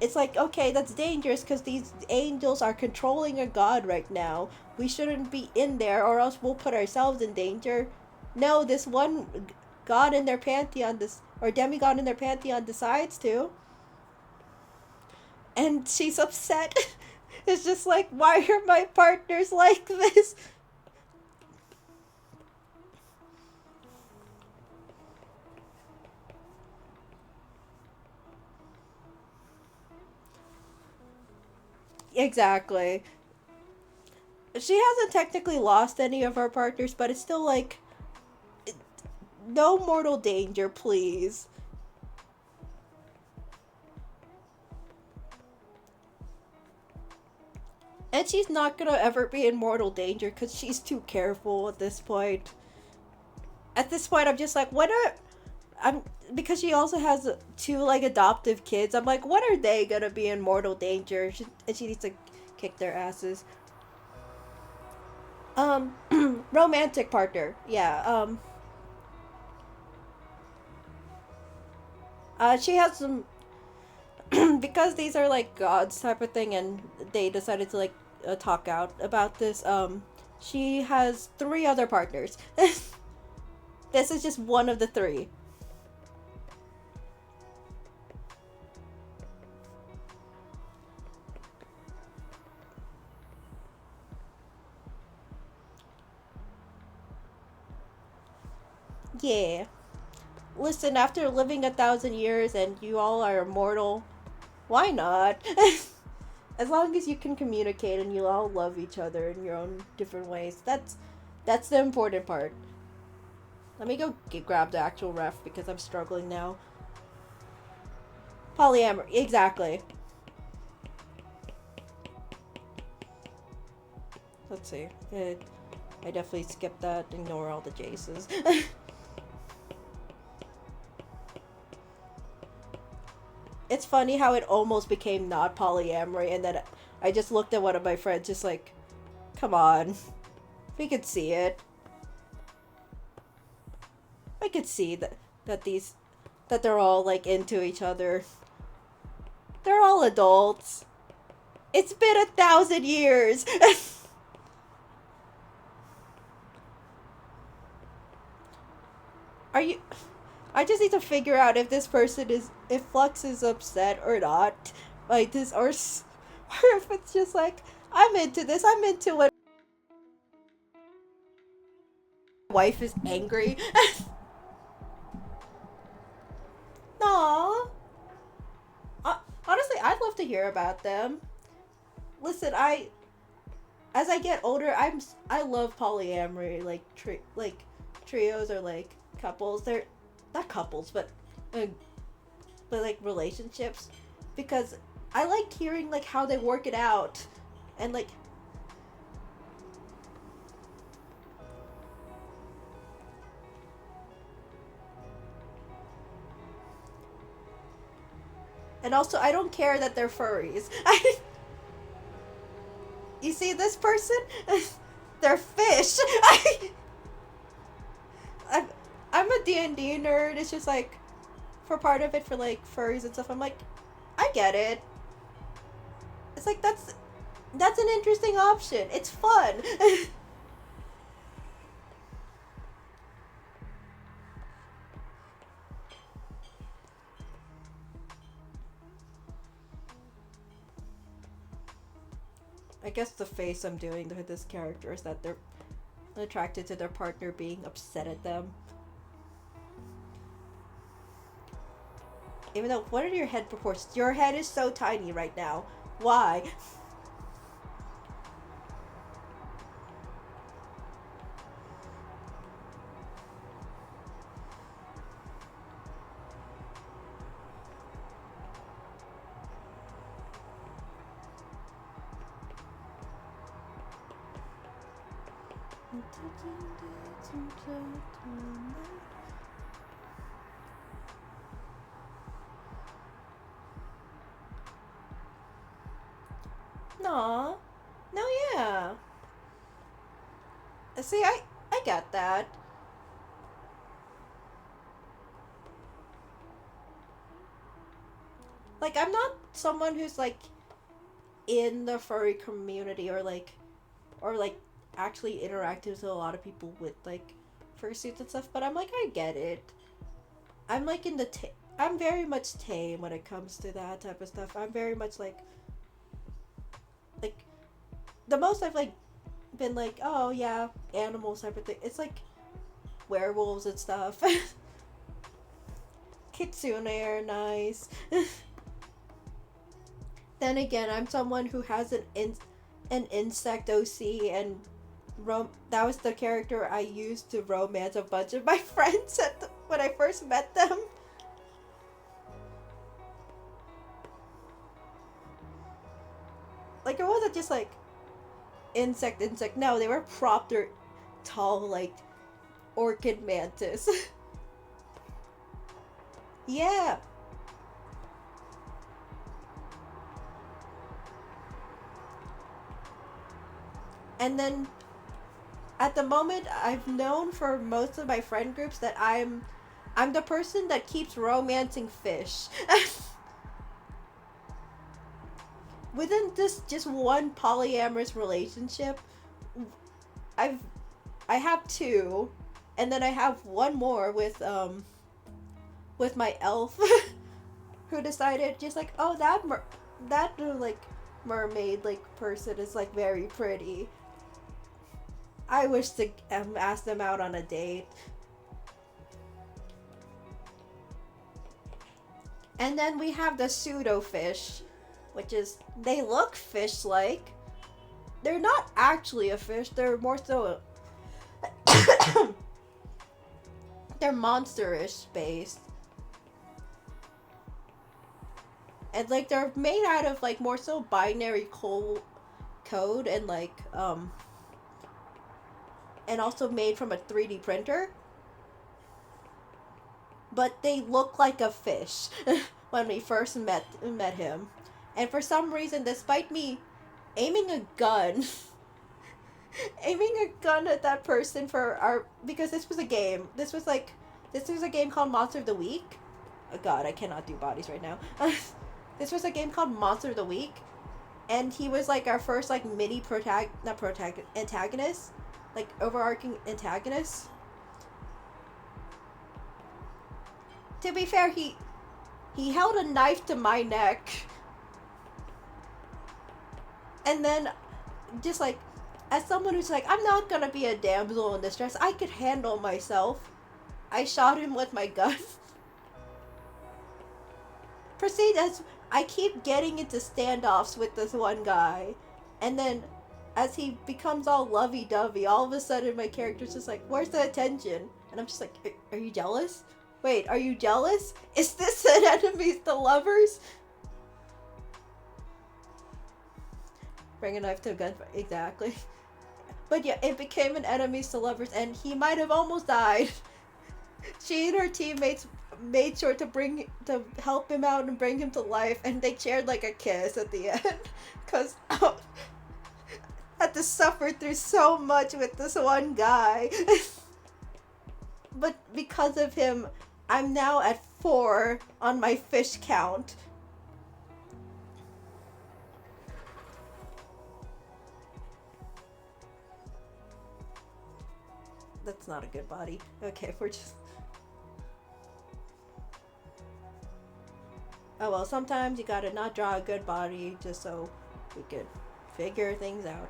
it's like, okay, that's dangerous because these angels are controlling a god right now. We shouldn't be in there or else we'll put ourselves in danger. No, this one god in their pantheon, or demigod in their pantheon decides to. and she's upset. It's just like, why are my partners like this? Exactly. She hasn't technically lost any of her partners, but it's still like, no mortal danger, please. And she's not gonna ever be in mortal danger because she's too careful at this point. At this point, I'm just like, what are. I'm. Because she also has two, like, adoptive kids. I'm like, what are they gonna be in mortal danger? And she needs to kick their asses. Romantic partner. Yeah, she has some. Because these are, like, gods type of thing, and they decided to, like, talk out about this, she has three other partners. This is just one of the three. Yeah. Listen, after living 1,000 years and you all are immortal, why not? As long as you can communicate and you all love each other in your own different ways, that's the important part. Let me go grab the actual ref because I'm struggling now. Polyamory, exactly. Let's see. I definitely skipped that. Ignore all the Jaces. It's funny how it almost became not polyamory, and then I just looked at one of my friends, just like, come on, we could see it. I could see that they're all, like, into each other. They're all adults. It's been 1,000 years. Are you? I just need to figure out if this person is, if Flux is upset or not, like this, or if it's just like, I'm into this. I'm into when my wife is angry. Aww. Honestly, I'd love to hear about them. Listen, as I get older, I love polyamory, like trios or like couples. They're not couples, uh, but like relationships, because I like hearing like how they work it out, and like, and also I don't care that they're furries. You see this person? They're fish. I'm, I'm a D&D nerd. It's just like, for part of it, for like furries and stuff, I'm like, I get it. It's like, that's an interesting option. It's fun. I guess the face I'm doing to this character is that they're attracted to their partner being upset at them. Even though, what are your head proportions? Your head is so tiny right now. Why? Aw. No, yeah. See, I get that. Like, I'm not someone who's like in the furry community, or like actually interactive with a lot of people with like fursuits and stuff, but I'm like, I get it. I'm like in the I'm very much tame when it comes to that type of stuff. I'm very much like the most I've like been like, oh yeah, animals type of thing. It's like werewolves and stuff. Kitsune are nice. Then again, I'm someone who has an insect OC, and that was the character I used to romance a bunch of my friends when I first met them. Like, it wasn't just like insect. No, they were proper tall, like orchid mantis. Yeah. And then at the moment, I've known for most of my friend groups that I'm the person that keeps romancing fish. Within this just one polyamorous relationship, I've I have two, and then I have one more with my elf, who decided just like, oh, that like mermaid like person is like very pretty. I wish to ask them out on a date. And then we have the pseudo fish, which is, they look fish like. They're not actually a fish, they're more so they're monsterish based. And like they're made out of like more so binary code and like and also made from a 3D printer. But they look like a fish when we first met him. And for some reason, despite me aiming a gun at that person because this was a game. This was a game called Monster of the Week. Oh god, I cannot do bodies right now. This was a game called Monster of the Week, and he was like our first like mini antagonist, like overarching antagonist. To be fair, he held a knife to my neck, and then just like, as someone who's like, I'm not gonna be a damsel in distress, I could handle myself, I shot him with my gun. Proceed as I keep getting into standoffs with this one guy, and then as he becomes all lovey-dovey, all of a sudden my character's just like, where's the attention? And I'm just like, are you jealous? Wait, are you jealous? Is this an enemies to lovers? Bring a knife to a gun, exactly. But yeah, it became an enemies to lovers, and he might have almost died. She and her teammates made sure to help him out and bring him to life, and they shared like a kiss at the end, because I had to suffer through so much with this one guy. But because of him, I'm now at 4 on my fish count. That's not a good body. Okay, we're just... Oh well, sometimes you gotta not draw a good body just so we could figure things out.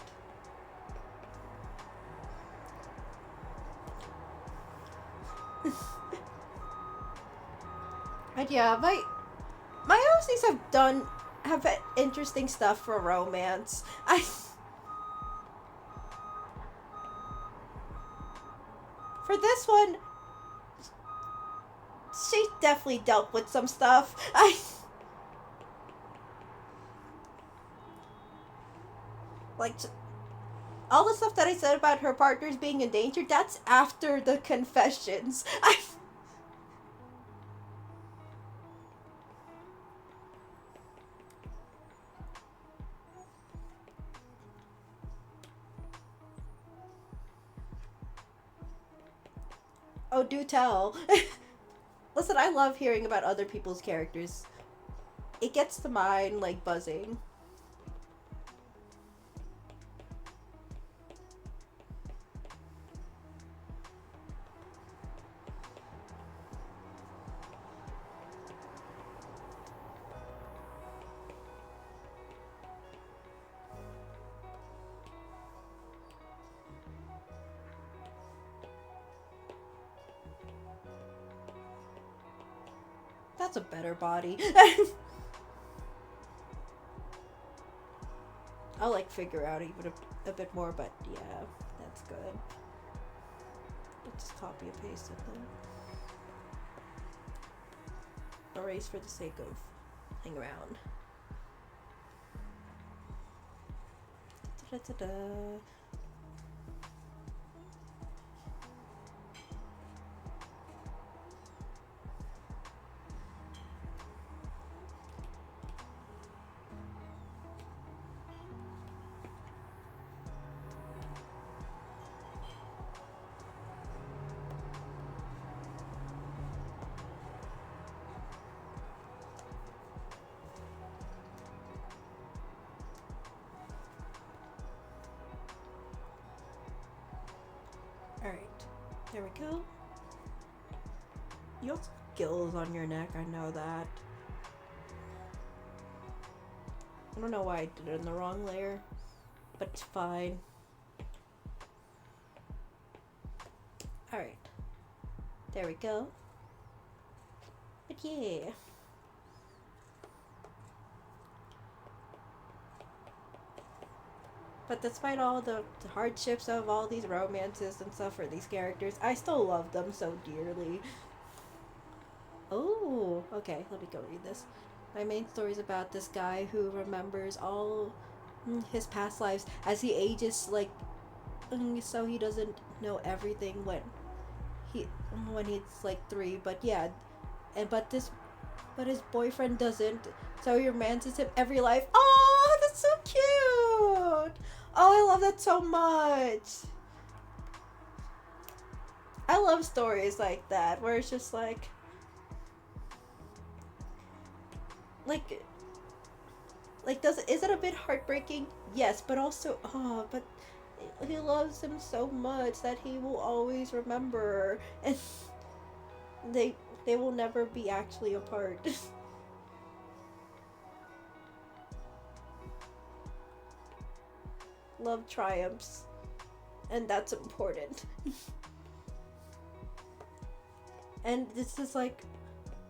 And yeah, my OCs have had interesting stuff for romance. For this one, she definitely dealt with some stuff. Like, all the stuff that I said about her partners being endangered, that's after the confessions. Oh, do tell. Listen, I love hearing about other people's characters. It gets the mind, like, buzzing. That's a better body. I'll like figure out even a bit more, but yeah, that's good. Let's just copy and paste it then. Erase for the sake of hang around. Da-da-da-da. Alright, there we go. You also have gills on your neck, I know that. I don't know why I did it in the wrong layer, but it's fine. Alright, there we go. But yeah. But despite all the hardships of all these romances and stuff for these characters, I still love them so dearly. Oh, okay, let me go read this. My main story is about this guy who remembers all his past lives as he ages, like, so he doesn't know everything when he's like 3. But yeah, but his boyfriend doesn't, so he romances him every life. Oh, that's so cute. Oh, I love that so much. I love stories like that where it's just like is it a bit heartbreaking? Yes, but also but he loves him so much that he will always remember, and they will never be actually apart. Love triumphs, and that's important. And this is like,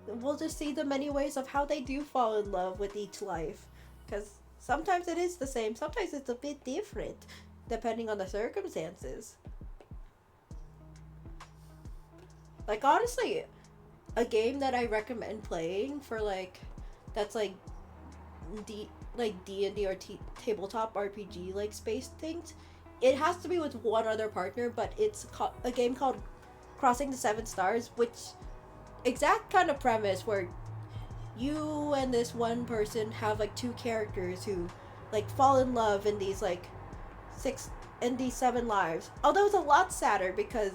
we'll just see the many ways of how they do fall in love with each life, because sometimes it is the same, sometimes it's a bit different depending on the circumstances. Like, honestly, a game that I recommend playing for like that's like D&D or tabletop RPG like space things, it has to be with one other partner, but it's a game called Crossing the Seven Stars, which exact kind of premise where you and this one person have like 2 characters who like fall in love in these like 7 lives. Although it's a lot sadder because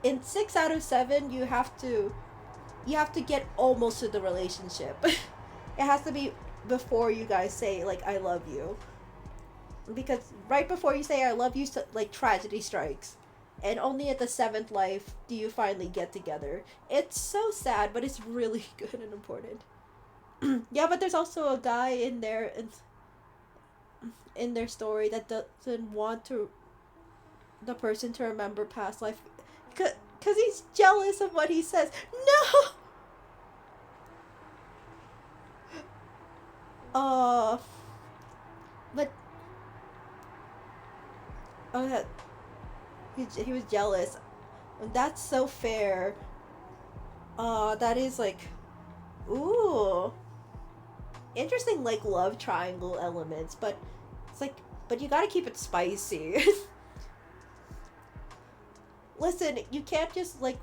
in 6 out of 7 you have to get almost to the relationship. It has to be before you guys say like I love you, because right before you say I love you, like tragedy strikes, and only at the 7th life do you finally get together. It's so sad, but it's really good and important. Yeah, but there's also a guy in there in their story that doesn't want the person to remember past life because he's jealous of what he says. No. But yeah, he was jealous. That's so fair. That is like, ooh, interesting, like love triangle elements, but it's like, but you gotta keep it spicy. Listen, you can't just like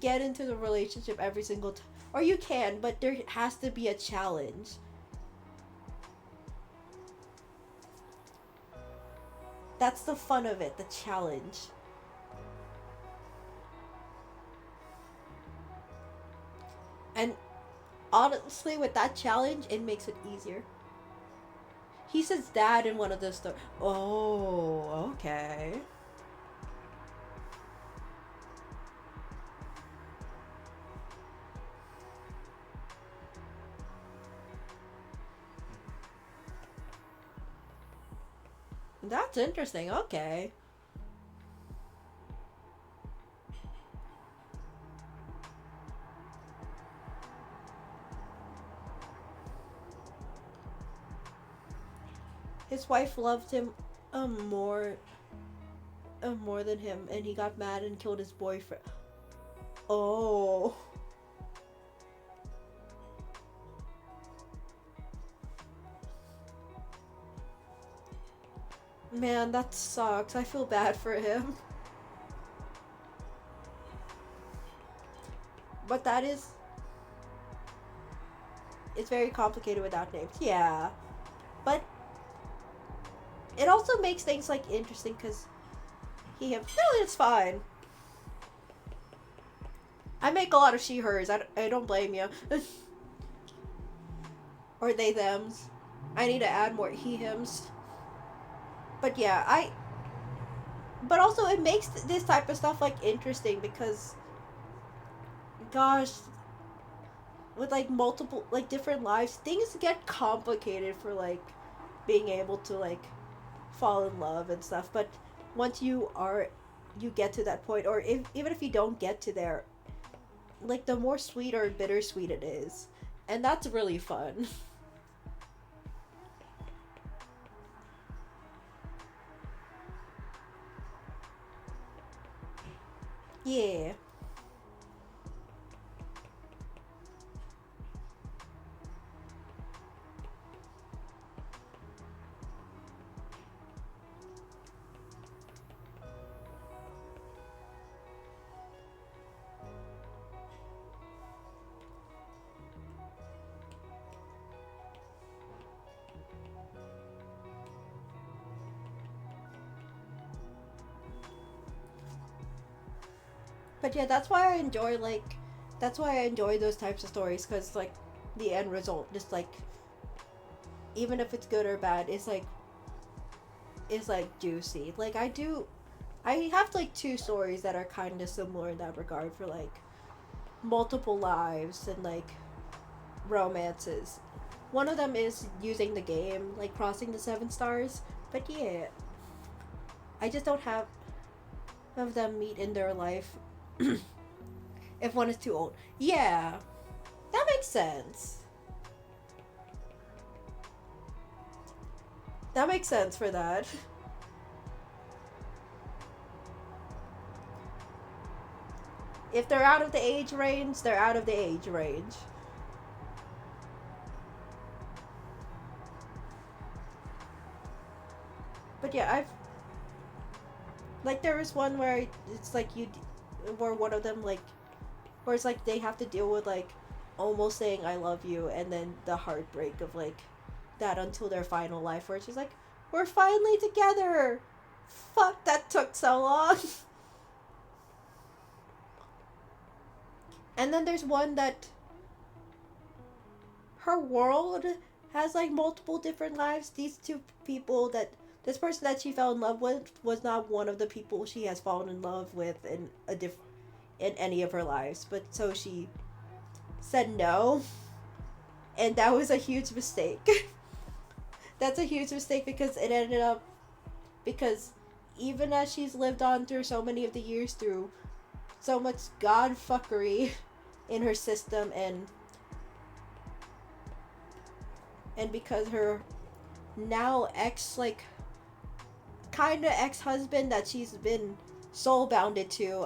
get into the relationship every single time, or you can, but there has to be a challenge. That's the fun of it, the challenge. And honestly, with that challenge, it makes it easier. He says dad in one of the stories. Oh, okay. That's interesting. Okay. his wife loved him more more than him, and he got mad and killed his boyfriend. Oh. Man, that sucks. I feel bad for him. But that is... It's very complicated without names. Yeah. But it also makes things, like, interesting, because him... No, it's fine. I make a lot of she-hers. I don't blame you. Or they-thems. I need to add more he-hims. But yeah, But also, it makes this type of stuff, like, interesting, because... Gosh... With, like, multiple, like, different lives, things get complicated for, like, being able to, like, fall in love and stuff. But once you get to that point, or even if you don't get to there, like, the more sweet or bittersweet it is. And that's really fun. Yeah. But yeah, that's why I enjoy, like, that's why I enjoy those types of stories, because, like, the end result, just, like, even if it's good or bad, it's, like, juicy. Like, I have, like, two stories that are kind of similar in that regard for, like, multiple lives and, like, romances. One of them is using the game, like, crossing the 7 stars, but yeah. I just don't have them meet in their life if one is too old. Yeah, that makes sense. That makes sense for that. If they're out of the age range, they're out of the age range. But yeah, like, there was one where it's like where one of them, like, where it's like they have to deal with, like, almost saying I love you, and then the heartbreak of, like, that until their final life, where she's like, we're finally together. Fuck, that took so long. And then there's one that her world has, like, multiple different lives. These two people this person that she fell in love with was not one of the people she has fallen in love with in any of her lives. But so she said no, and that was a huge mistake. That's a huge mistake, because it ended up, because even as she's lived on through so many of the years, through so much god fuckery in her system, and because her now ex, like, kind of ex-husband that she's been soul bounded to,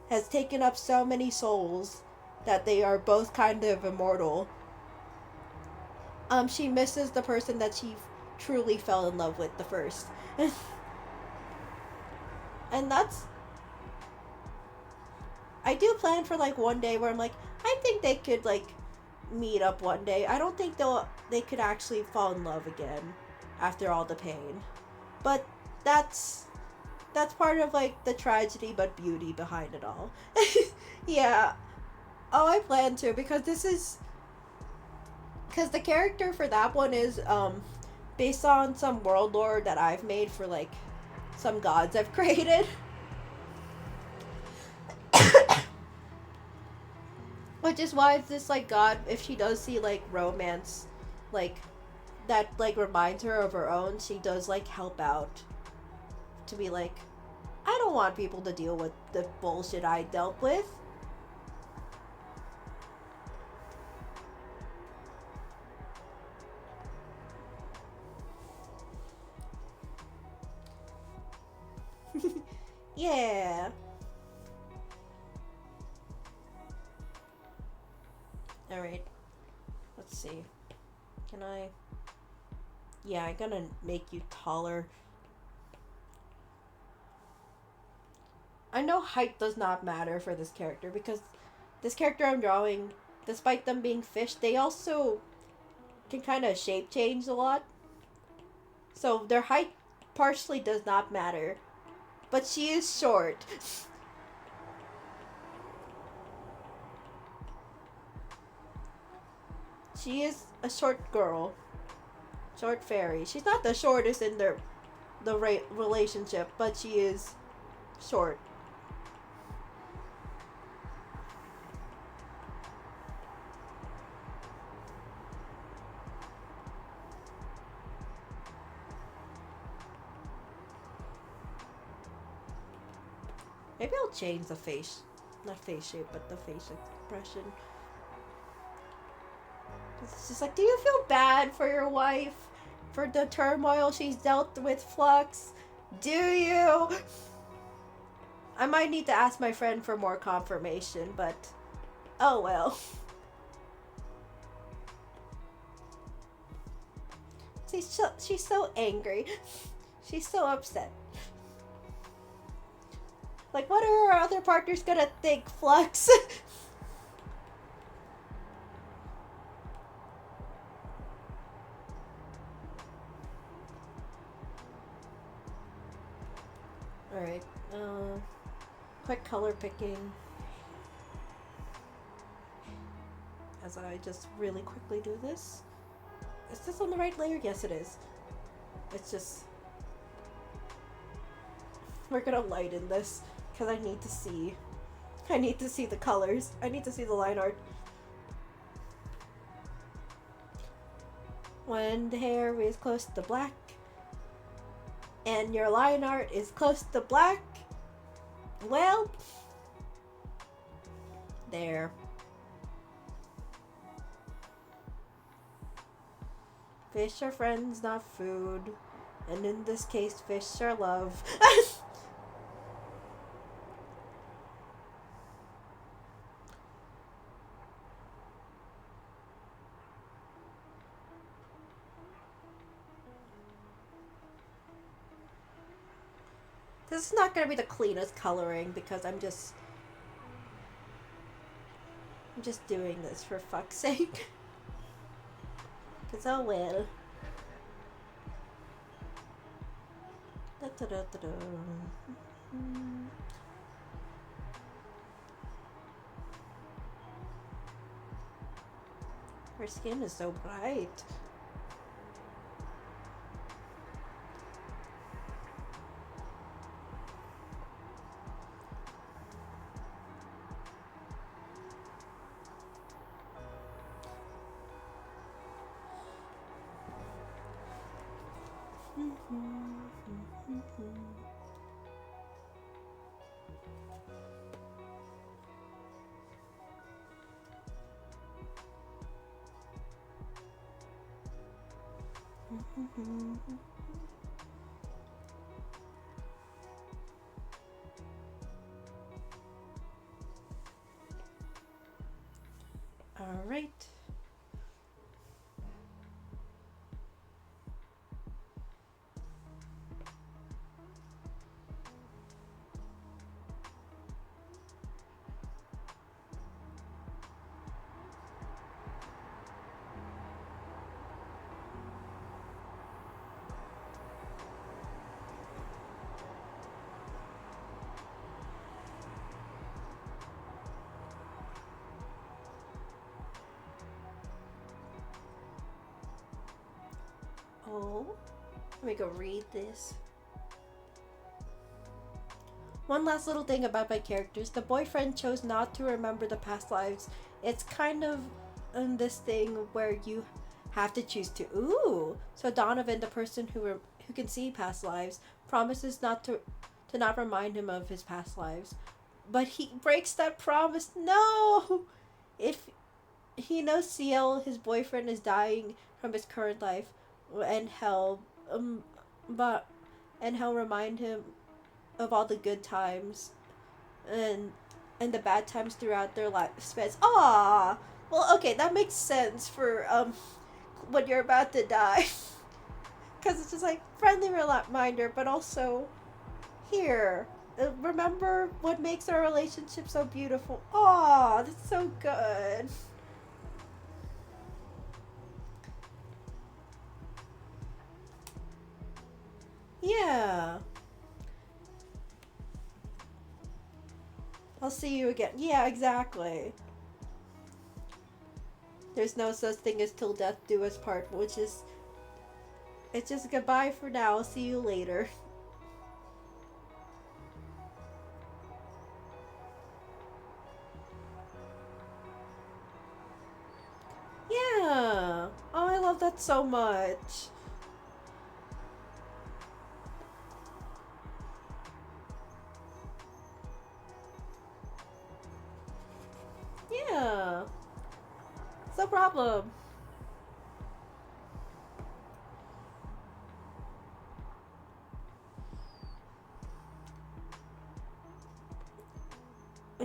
has taken up so many souls that they are both kind of immortal. She misses the person that she truly fell in love with the first. And that's... I do plan for, like, one day where I'm like, I think they could, like, meet up one day. I don't think they could actually fall in love again after all the pain. But that's part of, like, the tragedy but beauty behind it all. Yeah. Oh, I plan to, because the character for that one is based on some world lore that I've made for, like, some gods I've created. Which is why it's this, like, god, if she does see, like, romance, like, that, like, reminds her of her own, she does, like, help out to be like, I don't want people to deal with the bullshit I dealt with. Yeah. Alright. Let's see. Can I... Yeah, I'm gonna make you taller. I know height does not matter for this character because this character I'm drawing, despite them being fish, they also can kind of shape change a lot. So their height partially does not matter. But she is short. She is a short girl. Short fairy. She's not the shortest in the relationship, but she is short. Maybe I'll change the face. Not face shape, but the face expression. It's just like, do you feel bad for your wife? For the turmoil she's dealt with Flux? Do you? I might need to ask my friend for more confirmation, but oh well. She's so angry. She's so upset. Like, what are our other partners gonna think, Flux? Alright, quick color picking. As I just really quickly do this. Is this on the right layer? Yes, it is. It's just... We're gonna lighten this, because I need to see. I need to see the colors. I need to see the line art. When the hair is close to black, and your line art is close to black, well, there. Fish are friends, not food. And in this case, fish are love. This is not going to be the cleanest coloring because I'm just doing this for fuck's sake. Because oh well. Her skin is so bright. All right. Oh, let me go read this. One last little thing about my characters. The boyfriend chose not to remember the past lives. It's kind of this thing where you have to choose to. Ooh, so Donovan, the person who can see past lives, promises to not remind him of his past lives, but he breaks that promise. No, if he knows CL, his boyfriend, is dying from his current life, and hell, but and he'll remind him of all the good times and the bad times throughout their lifespans. Ah, well, okay, that makes sense for when you're about to die, because it's just like friendly reminder, but also here. Remember what makes our relationship so beautiful. Aw, that's so good. Yeah. I'll see you again. Yeah, exactly. There's no such thing as till death do us part, which is, it's just goodbye for now. I'll see you later. Yeah. Oh, I love that so much. Yeah. No problem.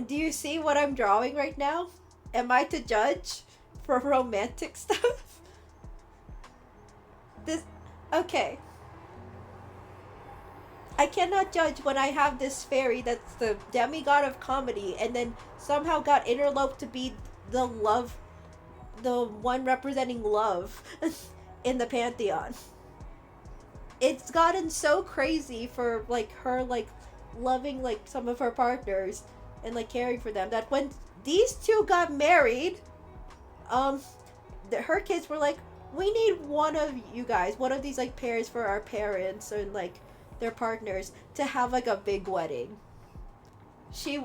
Do you see what I'm drawing right now? Am I to judge for romantic stuff? This. Okay. I cannot judge when I have this fairy that's the demigod of comedy and then somehow got interloped to be the love, the one representing love in the pantheon. It's gotten so crazy for like her like loving like some of her partners and like caring for them that when these two got married, um her kids were like, we need one of you guys, one of these like pairs for our parents and like their partners to have like a big wedding. She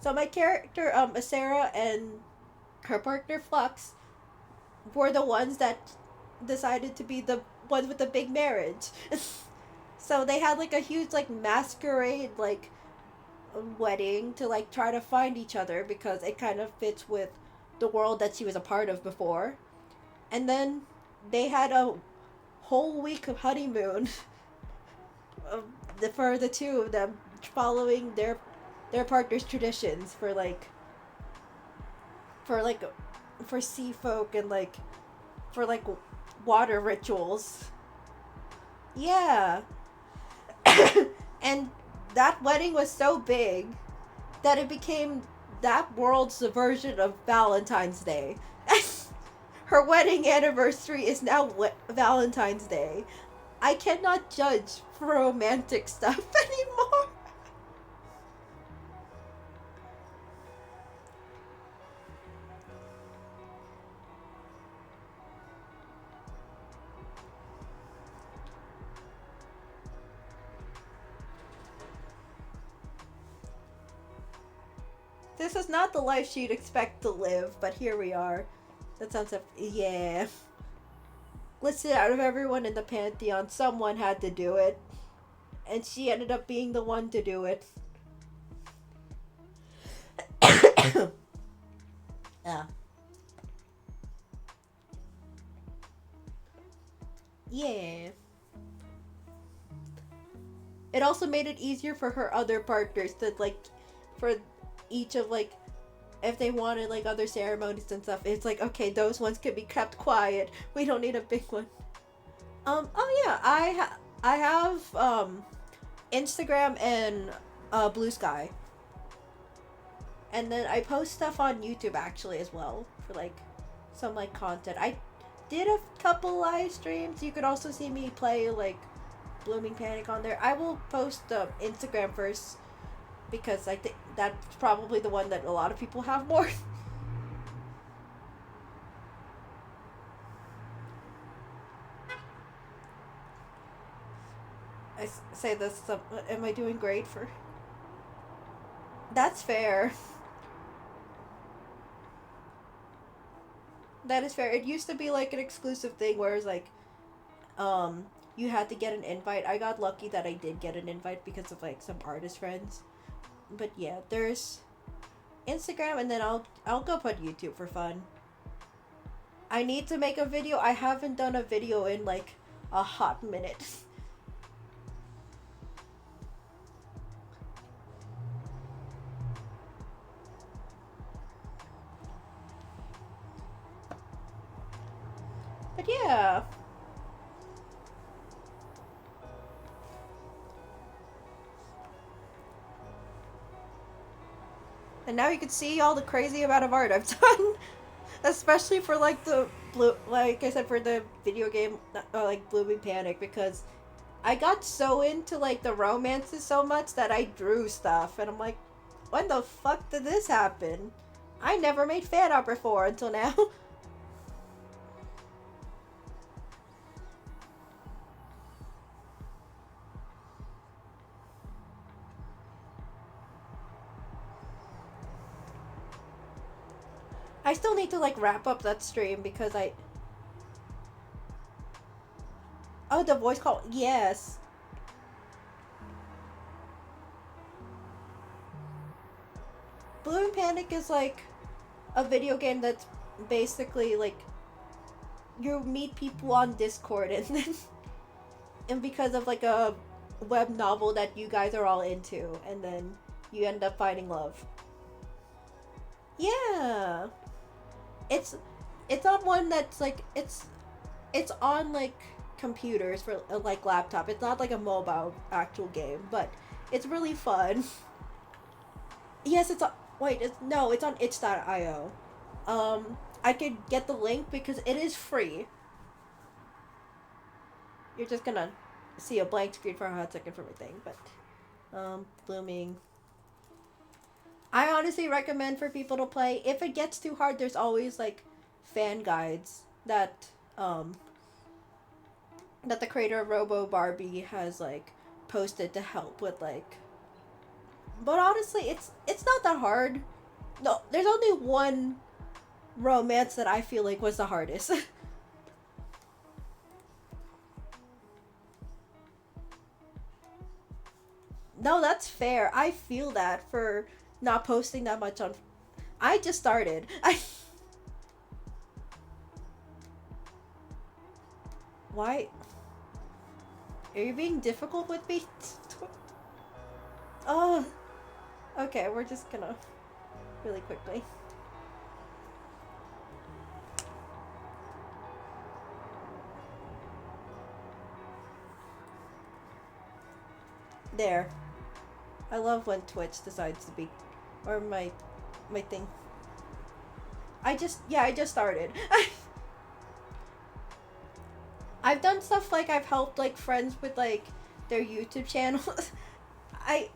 So my character Sarah and her partner Flux were the ones that decided to be the ones with the big marriage. So they had like a huge like masquerade like wedding to like try to find each other because it kind of fits with the world that she was a part of before. And then they had a whole week of honeymoon for the two of them, following their partner's traditions for like for sea folk and like for like water rituals. Yeah. And that wedding was so big that it became that world's version of Valentine's Day. Her wedding anniversary is now Valentine's Day. I cannot judge for romantic stuff anymore. This is not the life she'd expect to live, but here we are. That sounds like, yeah. Listen, out of everyone in the Pantheon, someone had to do it. And she ended up being the one to do it. Yeah. Yeah. It also made it easier for her other partners to like, for each of like, if they wanted like other ceremonies and stuff, it's like, okay, those ones can be kept quiet. We don't need a big one. Oh yeah, I have Instagram and Blue Sky. And then I post stuff on YouTube actually as well for like some like content. I did a couple live streams. You could also see me play like Blooming Panic on there. I will post Instagram first because I think that's probably the one that a lot of people have more. I say this. Am I doing great for? That's fair. That is fair. It used to be like an exclusive thing where it's like, you had to get an invite. I got lucky that I did get an invite because of like some artist friends. But yeah, there's Instagram, and then I'll go put YouTube for fun. I need to make a video. I haven't done a video in like a hot minute. But yeah. And now you can see all the crazy amount of art I've done. Especially for like the blue, like I said, for the video game, like Blooming Panic, because I got so into like the romances so much that I drew stuff, and I'm like, when the fuck did this happen? I never made fan art before until now. I still need to like wrap up that stream because I. Oh, the voice call. Yes. Blooming Panic is like a video game that's basically like you meet people on Discord and then and because of like a web novel that you guys are all into, and then you end up finding love. Yeah. It's it's on one that's like it's on like computers for like laptop. It's not like a mobile actual game, but it's really fun. Yes, it's on wait, it's no, it's on itch.io. I could get the link because it is free. You're just gonna see a blank screen for a hot second for everything, but blooming. I honestly recommend for people to play. If it gets too hard, there's always like fan guides um that the creator of Robo Barbie has like posted to help with like. But honestly, it's not that hard. No, there's only one romance that I feel like was the hardest. No, that's fair. I feel that for not posting that much on. I just started. Why? Are you being difficult with me? Oh. Okay, we're just gonna really quickly. There. I love when Twitch decides to be, or my thing. I just started. I've done stuff like I've helped like friends with like their YouTube channels. I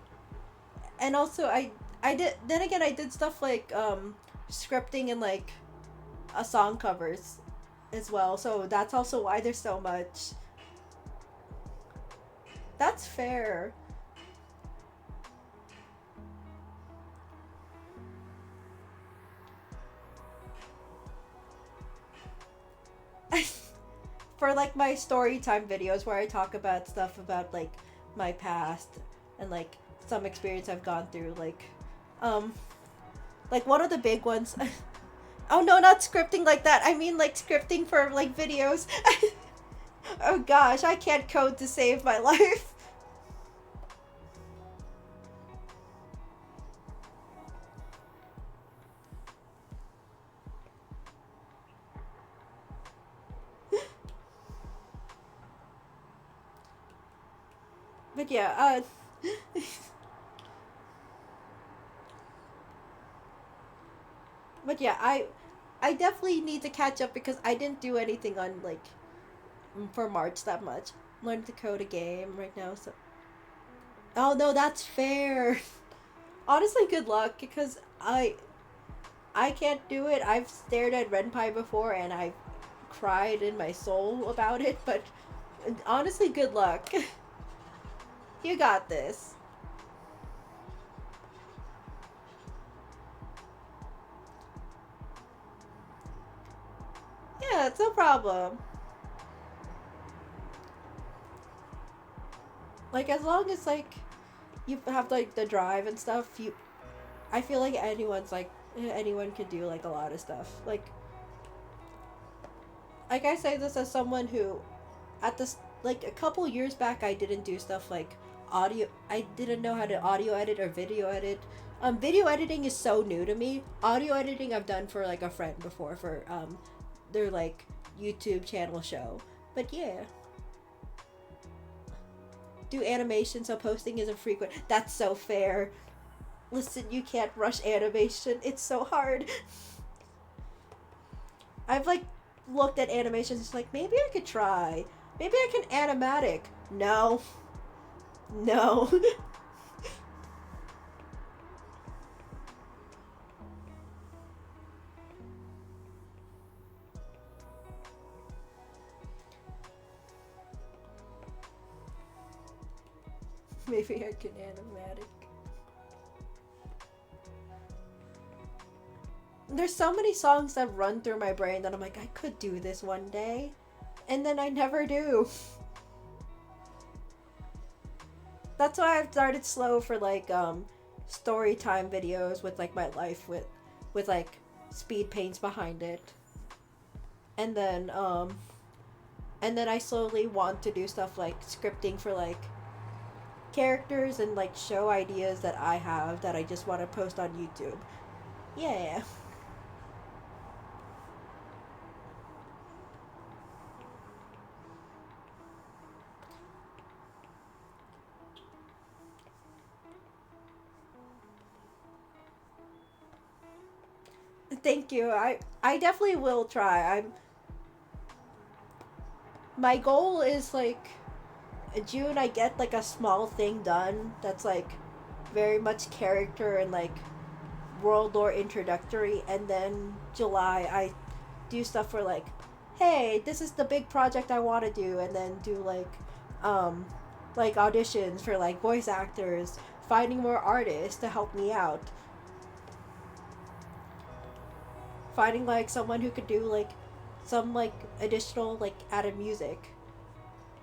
and also I did then again I did stuff like scripting and like a song covers as well. So that's also why there's so much. That's fair. For like my story time videos where I talk about stuff about like my past and like some experience I've gone through, like one of the big ones. Oh no, not scripting like that. I mean like scripting for like videos. Oh gosh, I can't code to save my life. But yeah, but yeah, I definitely need to catch up because I didn't do anything on like for March that much. Learn to code a game right now, so. Oh no, that's fair. Honestly, good luck because I can't do it. I've stared at Renpai before and I've cried in my soul about it, but honestly, good luck. You got this. Yeah, it's no problem. Like as long as like you have like the drive and stuff, I feel like anyone could do like a lot of stuff. Like I say this as someone who at this like a couple years back I didn't do stuff like audio. I didn't know how to audio edit or video edit. Video editing is so new to me. Audio editing I've done for like a friend before for their like YouTube channel show. But yeah. Do animation so posting isn't frequent. That's so fair. Listen, you can't rush animation. It's so hard. I've like looked at animations, it's like maybe I could try. Maybe I can animatic. No. No. Maybe I can animatic. There's so many songs that run through my brain that I'm like, I could do this one day. And then I never do. That's why I've started slow for like story time videos with like my life with like speed paints behind it. And then I slowly want to do stuff like scripting for like characters and like show ideas that I have that I just want to post on YouTube. Yeah. Thank you. I definitely will try. My goal is like June I get like a small thing done that's like very much character and like world lore introductory, and then July I do stuff for like, hey, this is the big project I want to do, and then do like auditions for like voice actors, finding more artists to help me out, finding like someone who could do like some like additional like added music.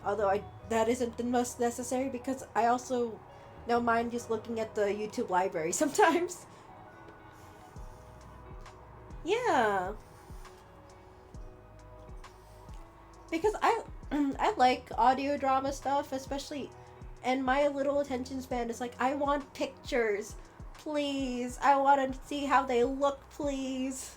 Although that isn't the most necessary because I also don't mind just looking at the YouTube library sometimes. Yeah. Because I like audio drama stuff, especially, and my little attention span is like, I want pictures, please. I want to see how they look, please.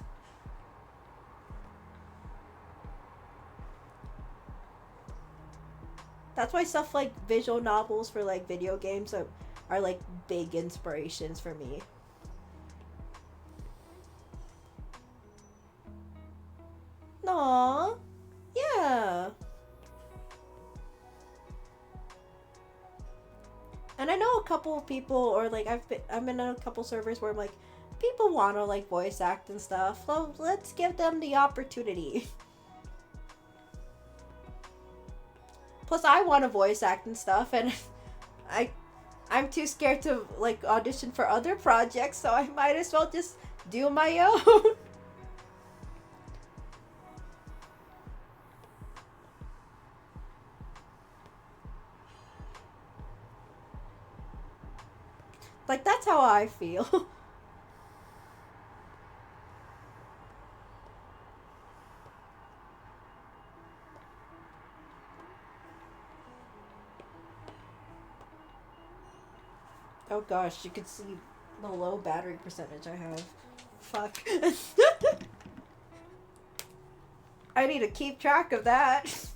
That's why stuff like visual novels for like video games are like big inspirations for me. Aww. Yeah. And I know a couple of people, or like I'm in a couple servers where I'm like, people want to like voice act and stuff. So let's give them the opportunity. Plus, I want to voice act and stuff, and I'm too scared to like audition for other projects, so I might as well just do my own. Like, that's how I feel. Oh gosh, you can see the low battery percentage I have. Fuck. I need to keep track of that.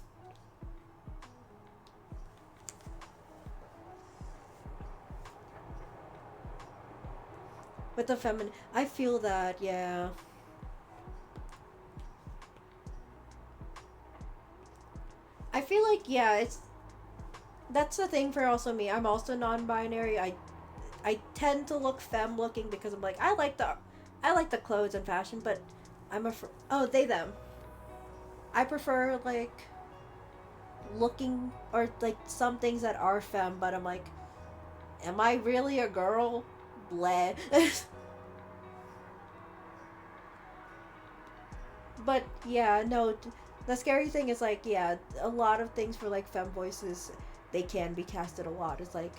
With the feminine, I feel that, yeah. I feel like, yeah, that's the thing for also me. I'm also non-binary. I tend to look femme looking because I'm like, I like the clothes and fashion, but they them. I prefer like looking, or like some things that are femme, but I'm like, am I really a girl? Bleh. But yeah, no, the scary thing is like, yeah, a lot of things for like femme voices, they can be casted a lot as like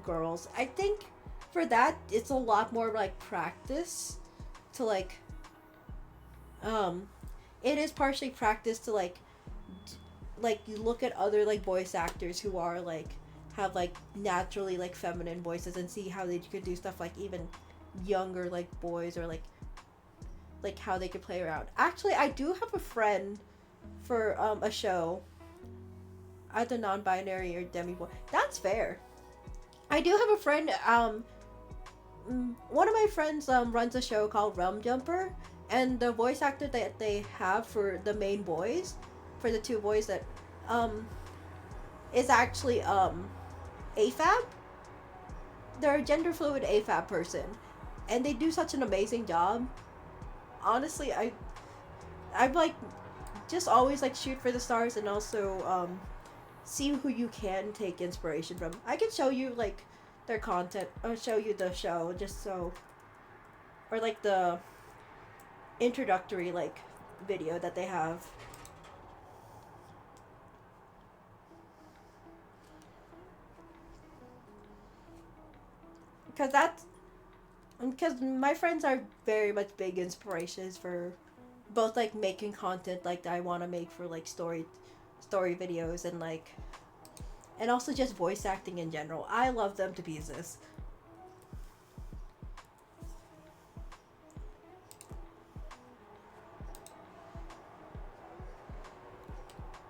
girls. I think for that it's a lot more like practice to like it is partially practice to like you look at other like voice actors who are like have like naturally like feminine voices and see how they could do stuff like even younger like boys, or like how they could play around. Actually, I do have a friend for a show, either non-binary or demi-boy. That's fair. I do have a friend. One of my friends runs a show called Realm Jumper, and the voice actor that they have for the main boys, for the two boys that um is actually AFAB. They're a gender fluid AFAB person, and they do such an amazing job. Honestly, I'm like just always like shoot for the stars, and also see who you can take inspiration from. I can show you like their content or show you the show just so, or like the introductory like video that they have. Because my friends are very much big inspirations for both like making content like I want to make for like story videos, and like, and also just voice acting in general. I love them to pieces.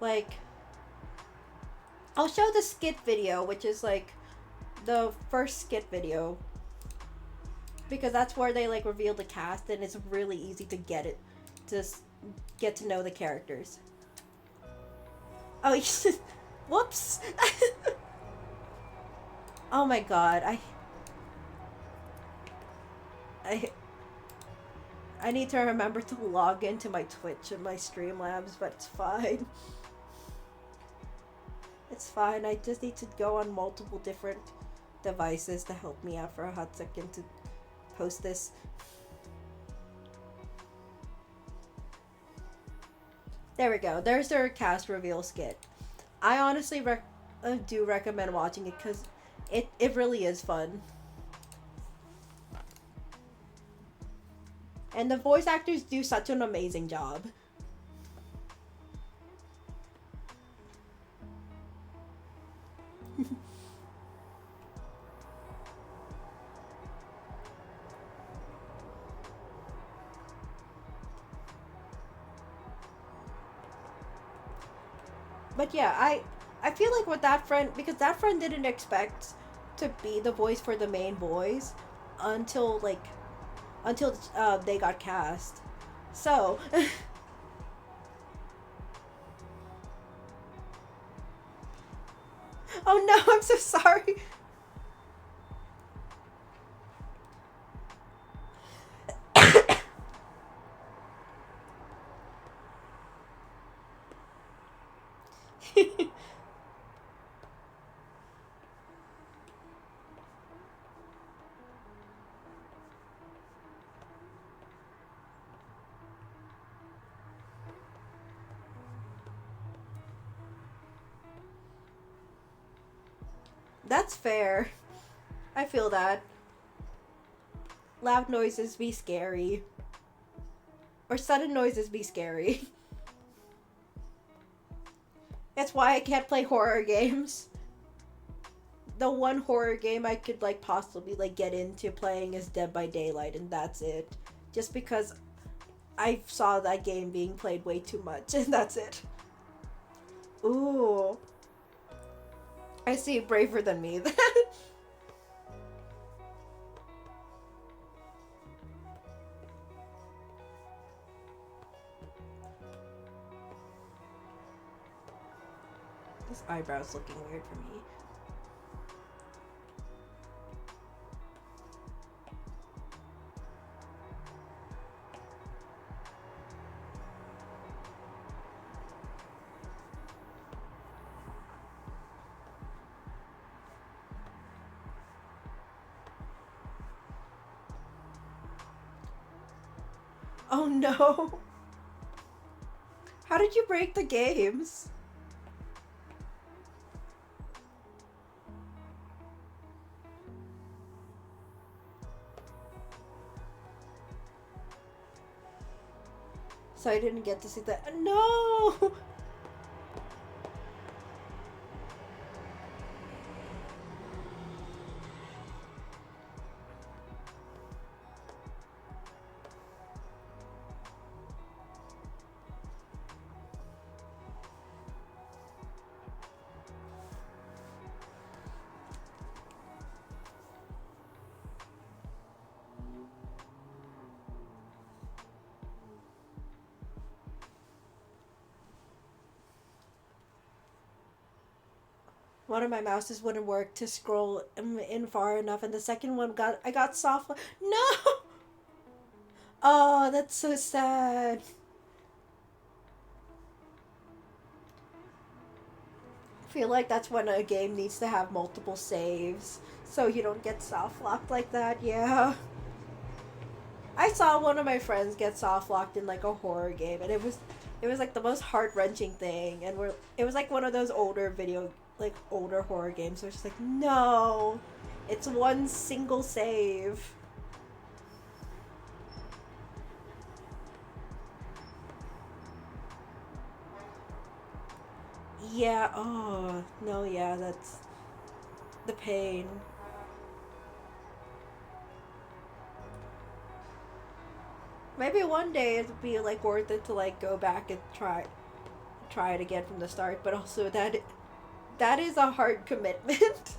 Like, I'll show the skit video, which is like the first skit video, because that's where they like reveal the cast, and it's really easy to get to know the characters. Oh, whoops. Oh my god, I I need to remember to log into my Twitch and my Streamlabs, but it's fine. It's fine. I just need to go on multiple different devices to help me out for a hot second to post this. There we go. There's their cast reveal skit. I honestly do recommend watching it because it really is fun. And the voice actors do such an amazing job. But yeah, I feel like with that friend, because that friend didn't expect to be the voice for the main boys until they got cast. So oh no, I'm so sorry. That's fair. I feel that. Loud noises be scary. Or sudden noises be scary. That's why I can't play horror games. The one horror game I could like possibly like get into playing is Dead by Daylight, and that's it. Just because I saw that game being played way too much, and that's it. Ooh. I see, braver than me. This eyebrow's looking weird for me. Oh no! How did you break the games? So I didn't get to see that. No! One of my mouses wouldn't work to scroll in far enough, and the second one I got soft. No. Oh, that's so sad. I feel like that's when a game needs to have multiple saves, so you don't get soft locked like that. Yeah. I saw one of my friends get soft locked in like a horror game, and it was like the most heart wrenching thing. And it was like one of those older horror games. So it's just like, no, it's one single save. Yeah. Oh no. Yeah. That's the pain. Maybe one day it'd be like worth it to like go back and try it again from the start. But also that is a hard commitment.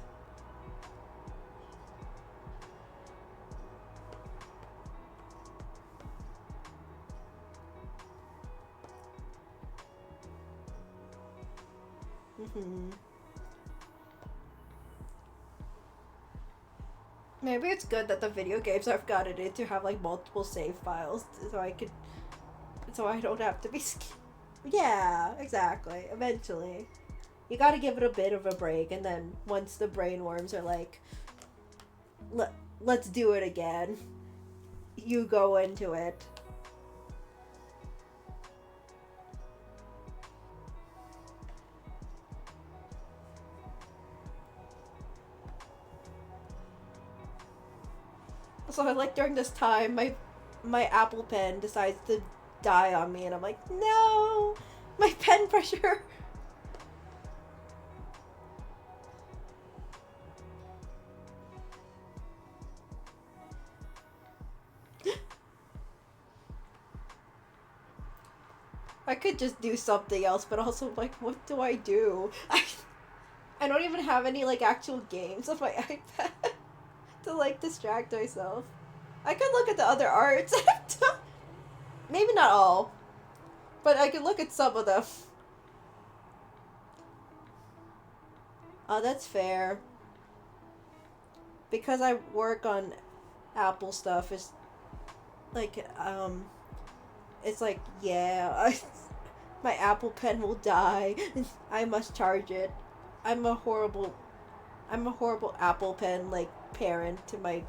Hmm. Maybe it's good that the video games I've gotten into have like multiple save files, so I don't have to be. Yeah, exactly. Eventually, you got to give it a bit of a break, and then once the brain worms are like, let's do it again, you go into it. So like during this time, my Apple Pen decides to die on me, and I'm like, no, my pen pressure. I could just do something else, but also like, what do I do? I don't even have any like actual games on my iPad to like distract myself. I could look at the other arts. Maybe not all, but I could look at some of them. Oh, that's fair. Because I work on Apple stuff, like it's like, yeah, my Apple Pen will die. I must charge it. I'm a horrible I'm a horrible Apple Pen like parent to my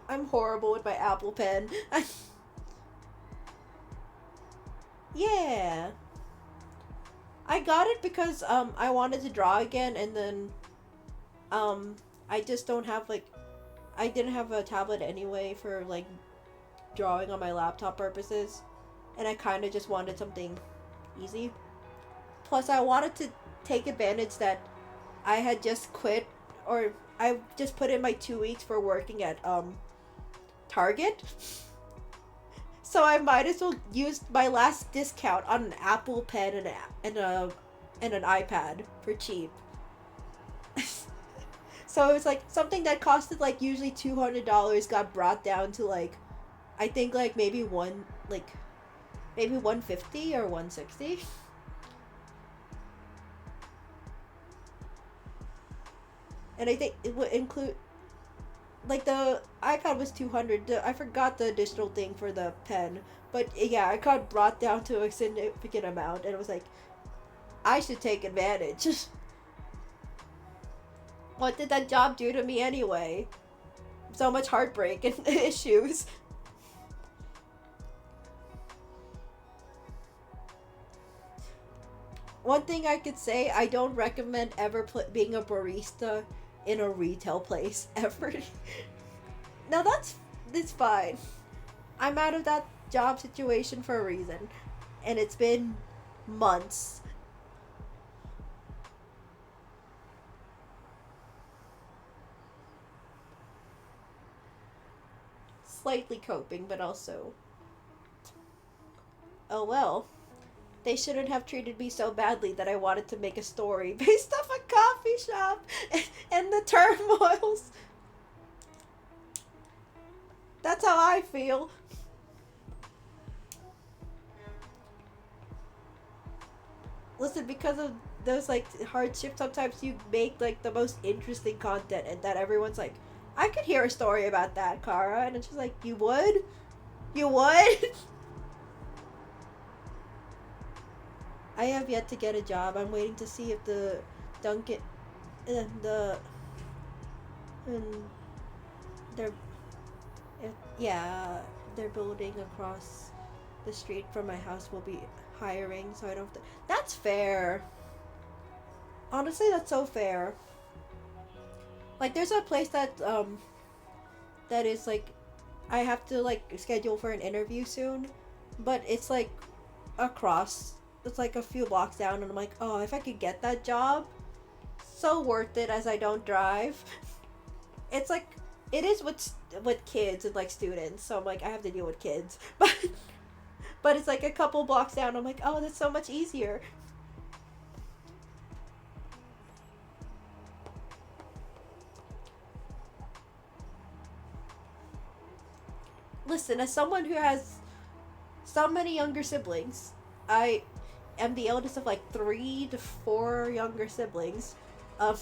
I'm horrible with my Apple Pen. Yeah. I got it because I wanted to draw again, and then um I just don't have like I didn't have a tablet anyway for like drawing on my laptop purposes, and I kind of just wanted something easy. Plus I wanted to take advantage that I had just quit, or I just put in my 2 weeks for working at Target. So I might as well use my last discount on an Apple Pen and an iPad for cheap. So it was like something that costed like usually $200 got brought down to like, I think like maybe 150 or 160. And I think it would include like the iPad was 200. I forgot the additional thing for the pen, but yeah, it got brought down to a significant amount, and it was like, I should take advantage. What did that job do to me anyway? So much heartbreak and issues. One thing I could say, I don't recommend ever being a barista in a retail place ever. No, that's fine. I'm out of that job situation for a reason, and it's been months. Slightly coping, but also, oh well. They shouldn't have treated me so badly that I wanted to make a story based off a coffee shop and the turmoils. That's how I feel. Listen, because of those like hardships, sometimes you make like the most interesting content, and that everyone's like, I could hear a story about that, Kara, and it's just like, you would, you would. I have yet to get a job. I'm waiting to see if the Dunkin' and and they're yeah, they're building across the street from my house will be hiring, so I don't have to. That's fair. Honestly, that's so fair. Like, there's a place that is like, I have to like schedule for an interview soon, but it's like across. It's like a few blocks down, and I'm like, oh, if I could get that job, so worth it as I don't drive. It's like, it is with kids and like students, so I'm like, I have to deal with kids, but it's like a couple blocks down. I'm like, oh, that's so much easier. Listen, as someone who has so many younger siblings, I am the eldest of like 3 to 4 younger siblings. Um,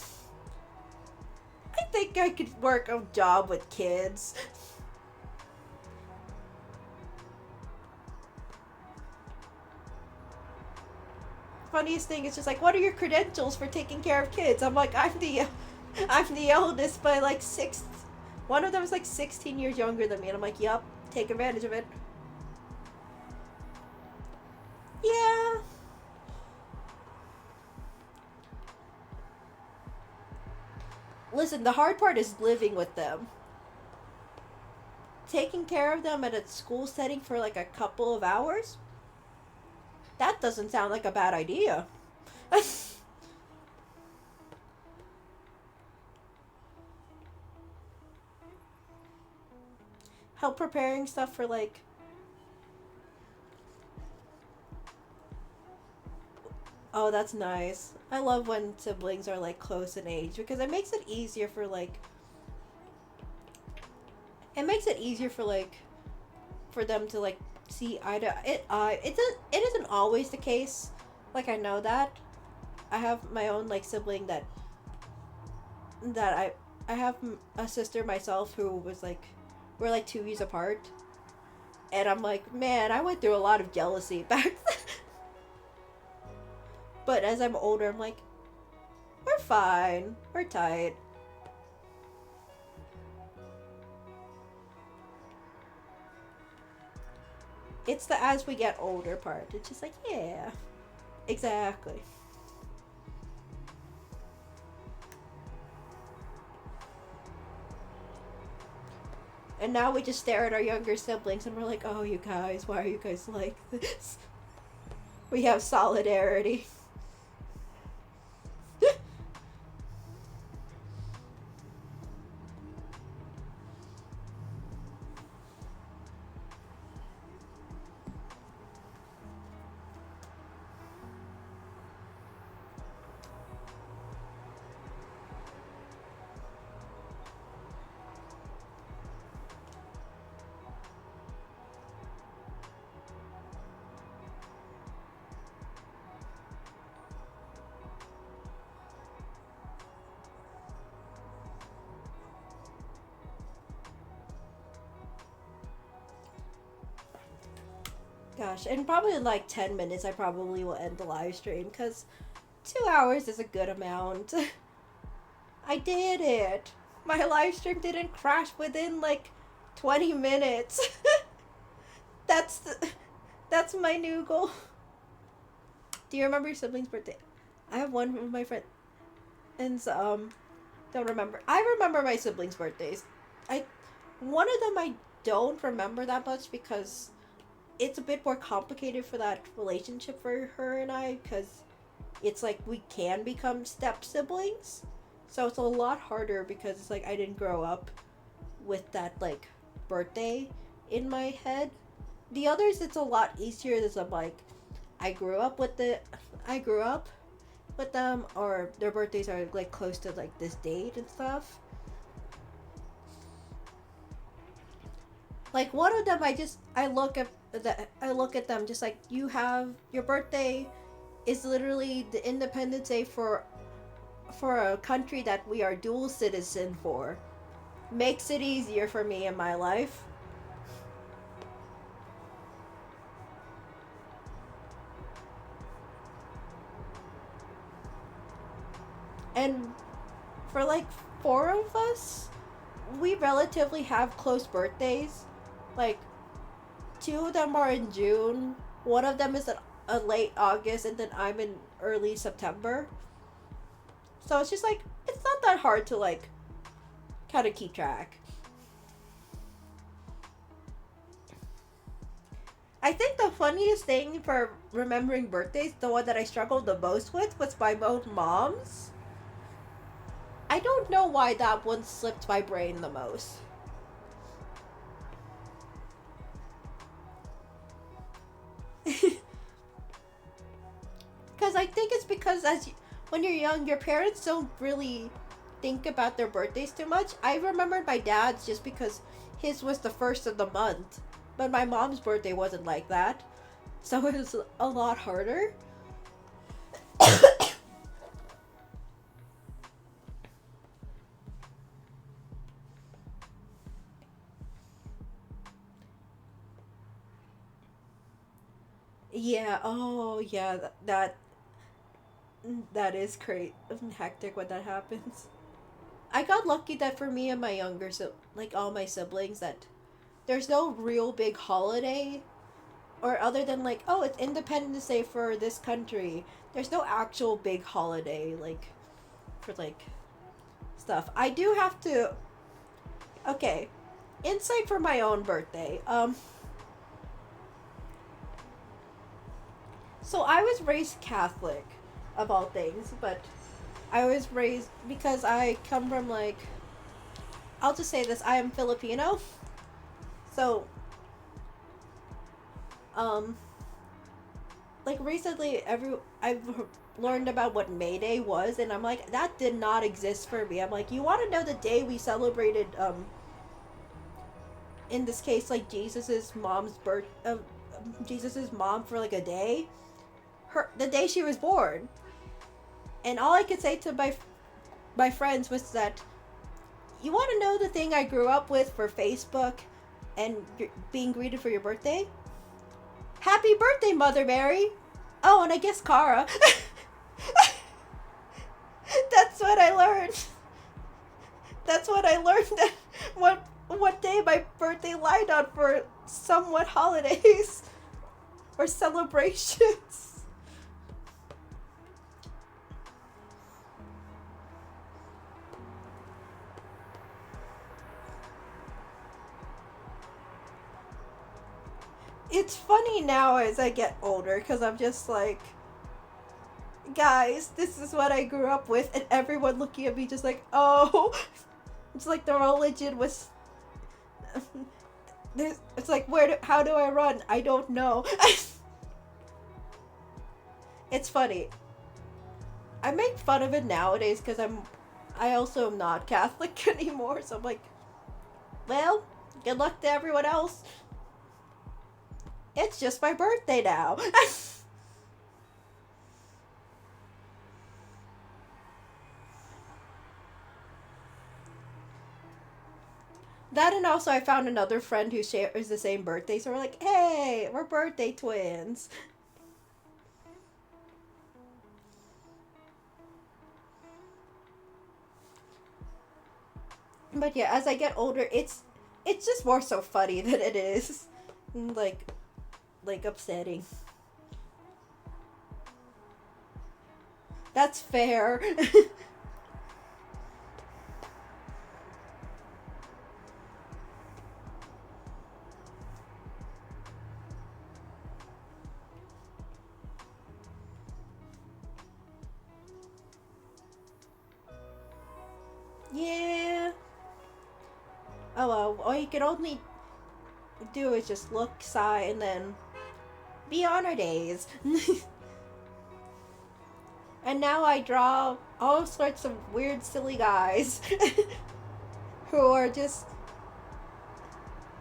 I think I could work a job with kids. Funniest thing is just like, what are your credentials for taking care of kids? I'm like, I'm the eldest by like 6. One of them is like 16 years younger than me, and I'm like, yup, take advantage of it. Yeah. Listen, the hard part is living with them. Taking care of them at a school setting for like a couple of hours? That doesn't sound like a bad idea. Help preparing stuff for like. Oh, that's nice. I love when siblings are like close in age, because it makes it easier for like. It makes it easier for like, for them to like see eye to it. It isn't always the case. Like, I know that. I have my own like sibling that I have a sister myself who was like, we're like 2 years apart, and I'm like, man, I went through a lot of jealousy back then. But as I'm older, I'm like, we're fine, we're tight. It's the as we get older part. It's just like, yeah, exactly. And now we just stare at our younger siblings and we're like, oh, you guys, why are you guys like this? We have solidarity. Gosh, and probably in like 10 minutes, I probably will end the live stream, because 2 hours is a good amount. I did it. My live stream didn't crash within like 20 minutes. that's the, that's my new goal. Do you remember your sibling's birthday? I have one of my friends, and don't remember. I remember my siblings' birthdays. One of them I don't remember that much, because it's a bit more complicated for that relationship for her and I, because it's like we can become step siblings, so it's a lot harder, because it's like I didn't grow up with that like birthday in my head. The others, it's a lot easier. There's like, I grew up with them, or their birthdays are like close to like this date and stuff. Like, one of them, I look at them just like, you have your birthday is literally the Independence Day for a country that we are dual citizen for. Makes it easier for me in my life. And for like 4 of us, we relatively have close birthdays. Like, 2 of them are in June. One of them is in a late August, and then I'm in early September. So it's just like, it's not that hard to like kind of keep track. I think the funniest thing for remembering birthdays, the one that I struggled the most with, was my own mom's. I don't know why that one slipped my brain the most. Because I think it's because when you're young, your parents don't really think about their birthdays too much. I remembered my dad's just because his was the first of the month, but my mom's birthday wasn't like that, so it was a lot harder. Yeah. Oh, yeah. That is great. Hectic when that happens. I got lucky that for me and my like all my siblings, that there's no real big holiday, or other than like, oh, it's Independence Day for this country. There's no actual big holiday like for like stuff. I do have to. Okay, insight for my own birthday. So I was raised Catholic, of all things, but I was raised because I come from like, I'll just say this, I am Filipino. So like recently I've learned about what May Day was, and I'm like, that did not exist for me. I'm like, you want to know the day we celebrated in this case like Jesus's mom's Jesus's mom for like a day? The day she was born. And all I could say to my friends was that, you want to know the thing I grew up with for Facebook and being greeted for your birthday? Happy birthday, Mother Mary! Oh, and I guess Cara. That's what I learned. That's what I learned, that what day my birthday lined on for somewhat holidays or celebrations. It's funny now as I get older, because I'm just like, guys, this is what I grew up with, and everyone looking at me just like, oh. It's like the religion was. It's like, how do I run? I don't know. It's funny. I make fun of it nowadays because I also am not Catholic anymore, so I'm like, well, good luck to everyone else. It's just my birthday now. That, and also I found another friend who shares the same birthday, so we're like, hey, we're birthday twins. But yeah, as I get older, it's just more so funny than it is like upsetting. That's fair. Yeah. Oh well, all you can only do is just look, sigh, and then be on our days. And now I draw all sorts of weird, silly guys who are just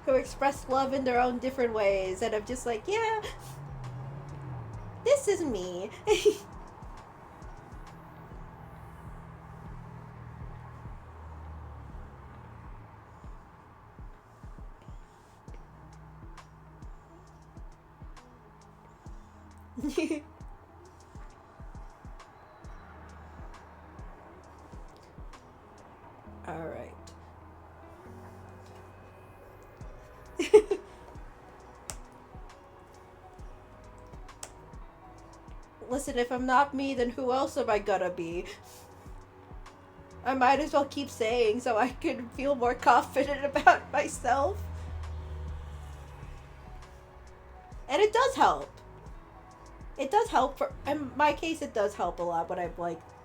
who express love in their own different ways, and I'm just like, yeah, this this is me. All right. Listen, if I'm not me, then who else am I gonna be? I might as well keep saying so I can feel more confident about myself. And it does help. It does help for, in my case, it does help a lot when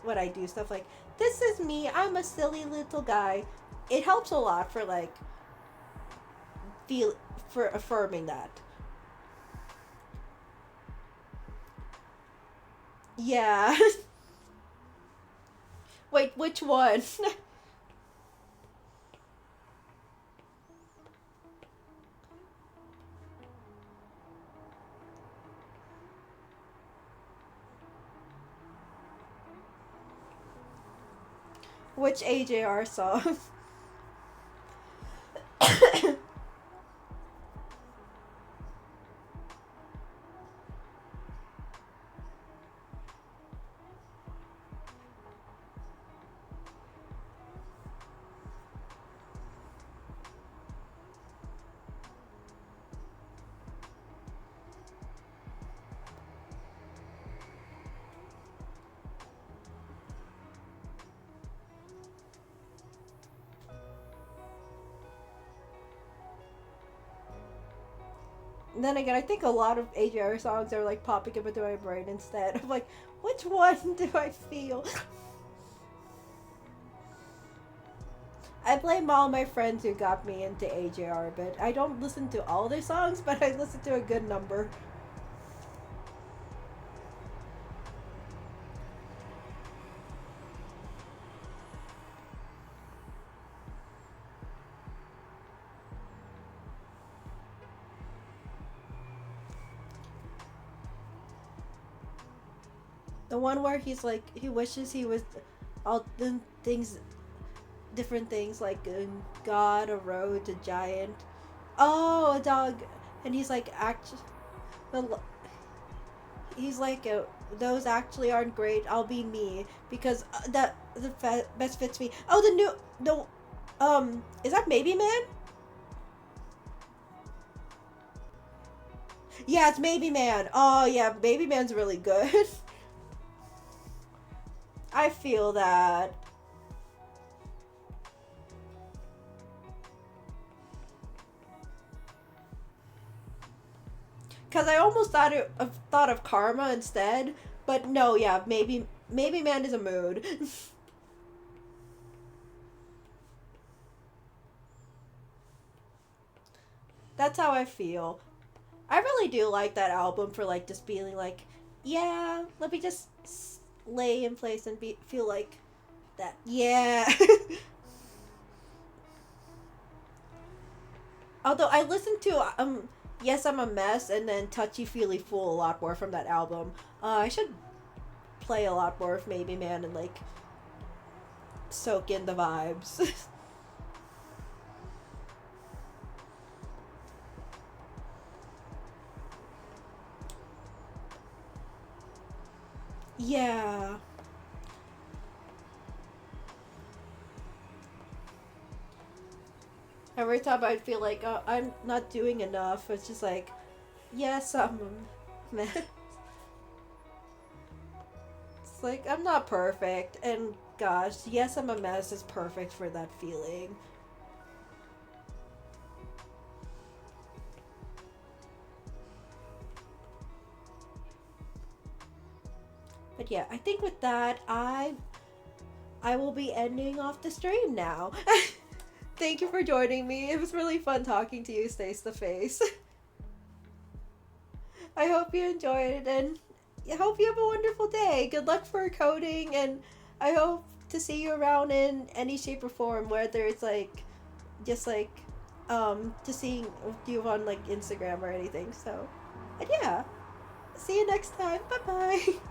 when I do stuff like, this is me, I'm a silly little guy. It helps a lot for feel, for affirming that. Yeah. Wait, which one? Which AJR song? Then again, I think a lot of AJR songs are popping up into my brain instead. I'm like, which one do I feel? I blame all my friends who got me into AJR, but I don't listen to all their songs, but I listen to a good number. The one where he's he wishes he was all the things, different things, God, a road, a giant. Oh, a dog. And he's he's those actually aren't great. I'll be me because that best fits me. Oh, is that Maybe Man? Yeah, it's Maybe Man. Oh yeah, Maybe Man's really good. I feel that. Cause I almost thought of Karma instead, but no, yeah, maybe Man is a mood. That's how I feel. I really do like that album for just feeling yeah, let me just lay in place and feel like that. Yeah. Although I listened to Yes I'm a Mess and then Touchy Feely Fool a lot more from that album. I should play a lot more of Maybe Man and soak in the vibes. Yeah. Every time I feel oh, I'm not doing enough, it's just yes, I'm a mess. It's I'm not perfect, and gosh, Yes, I'm a Mess is perfect for that feeling. But yeah, I think with that, I will be ending off the stream now. Thank you for joining me. It was really fun talking to you face to face. I hope you enjoyed it, and I hope you have a wonderful day. Good luck for coding, and I hope to see you around in any shape or form, whether it's just just seeing you on Instagram or anything. So, and yeah, See you next time. Bye bye.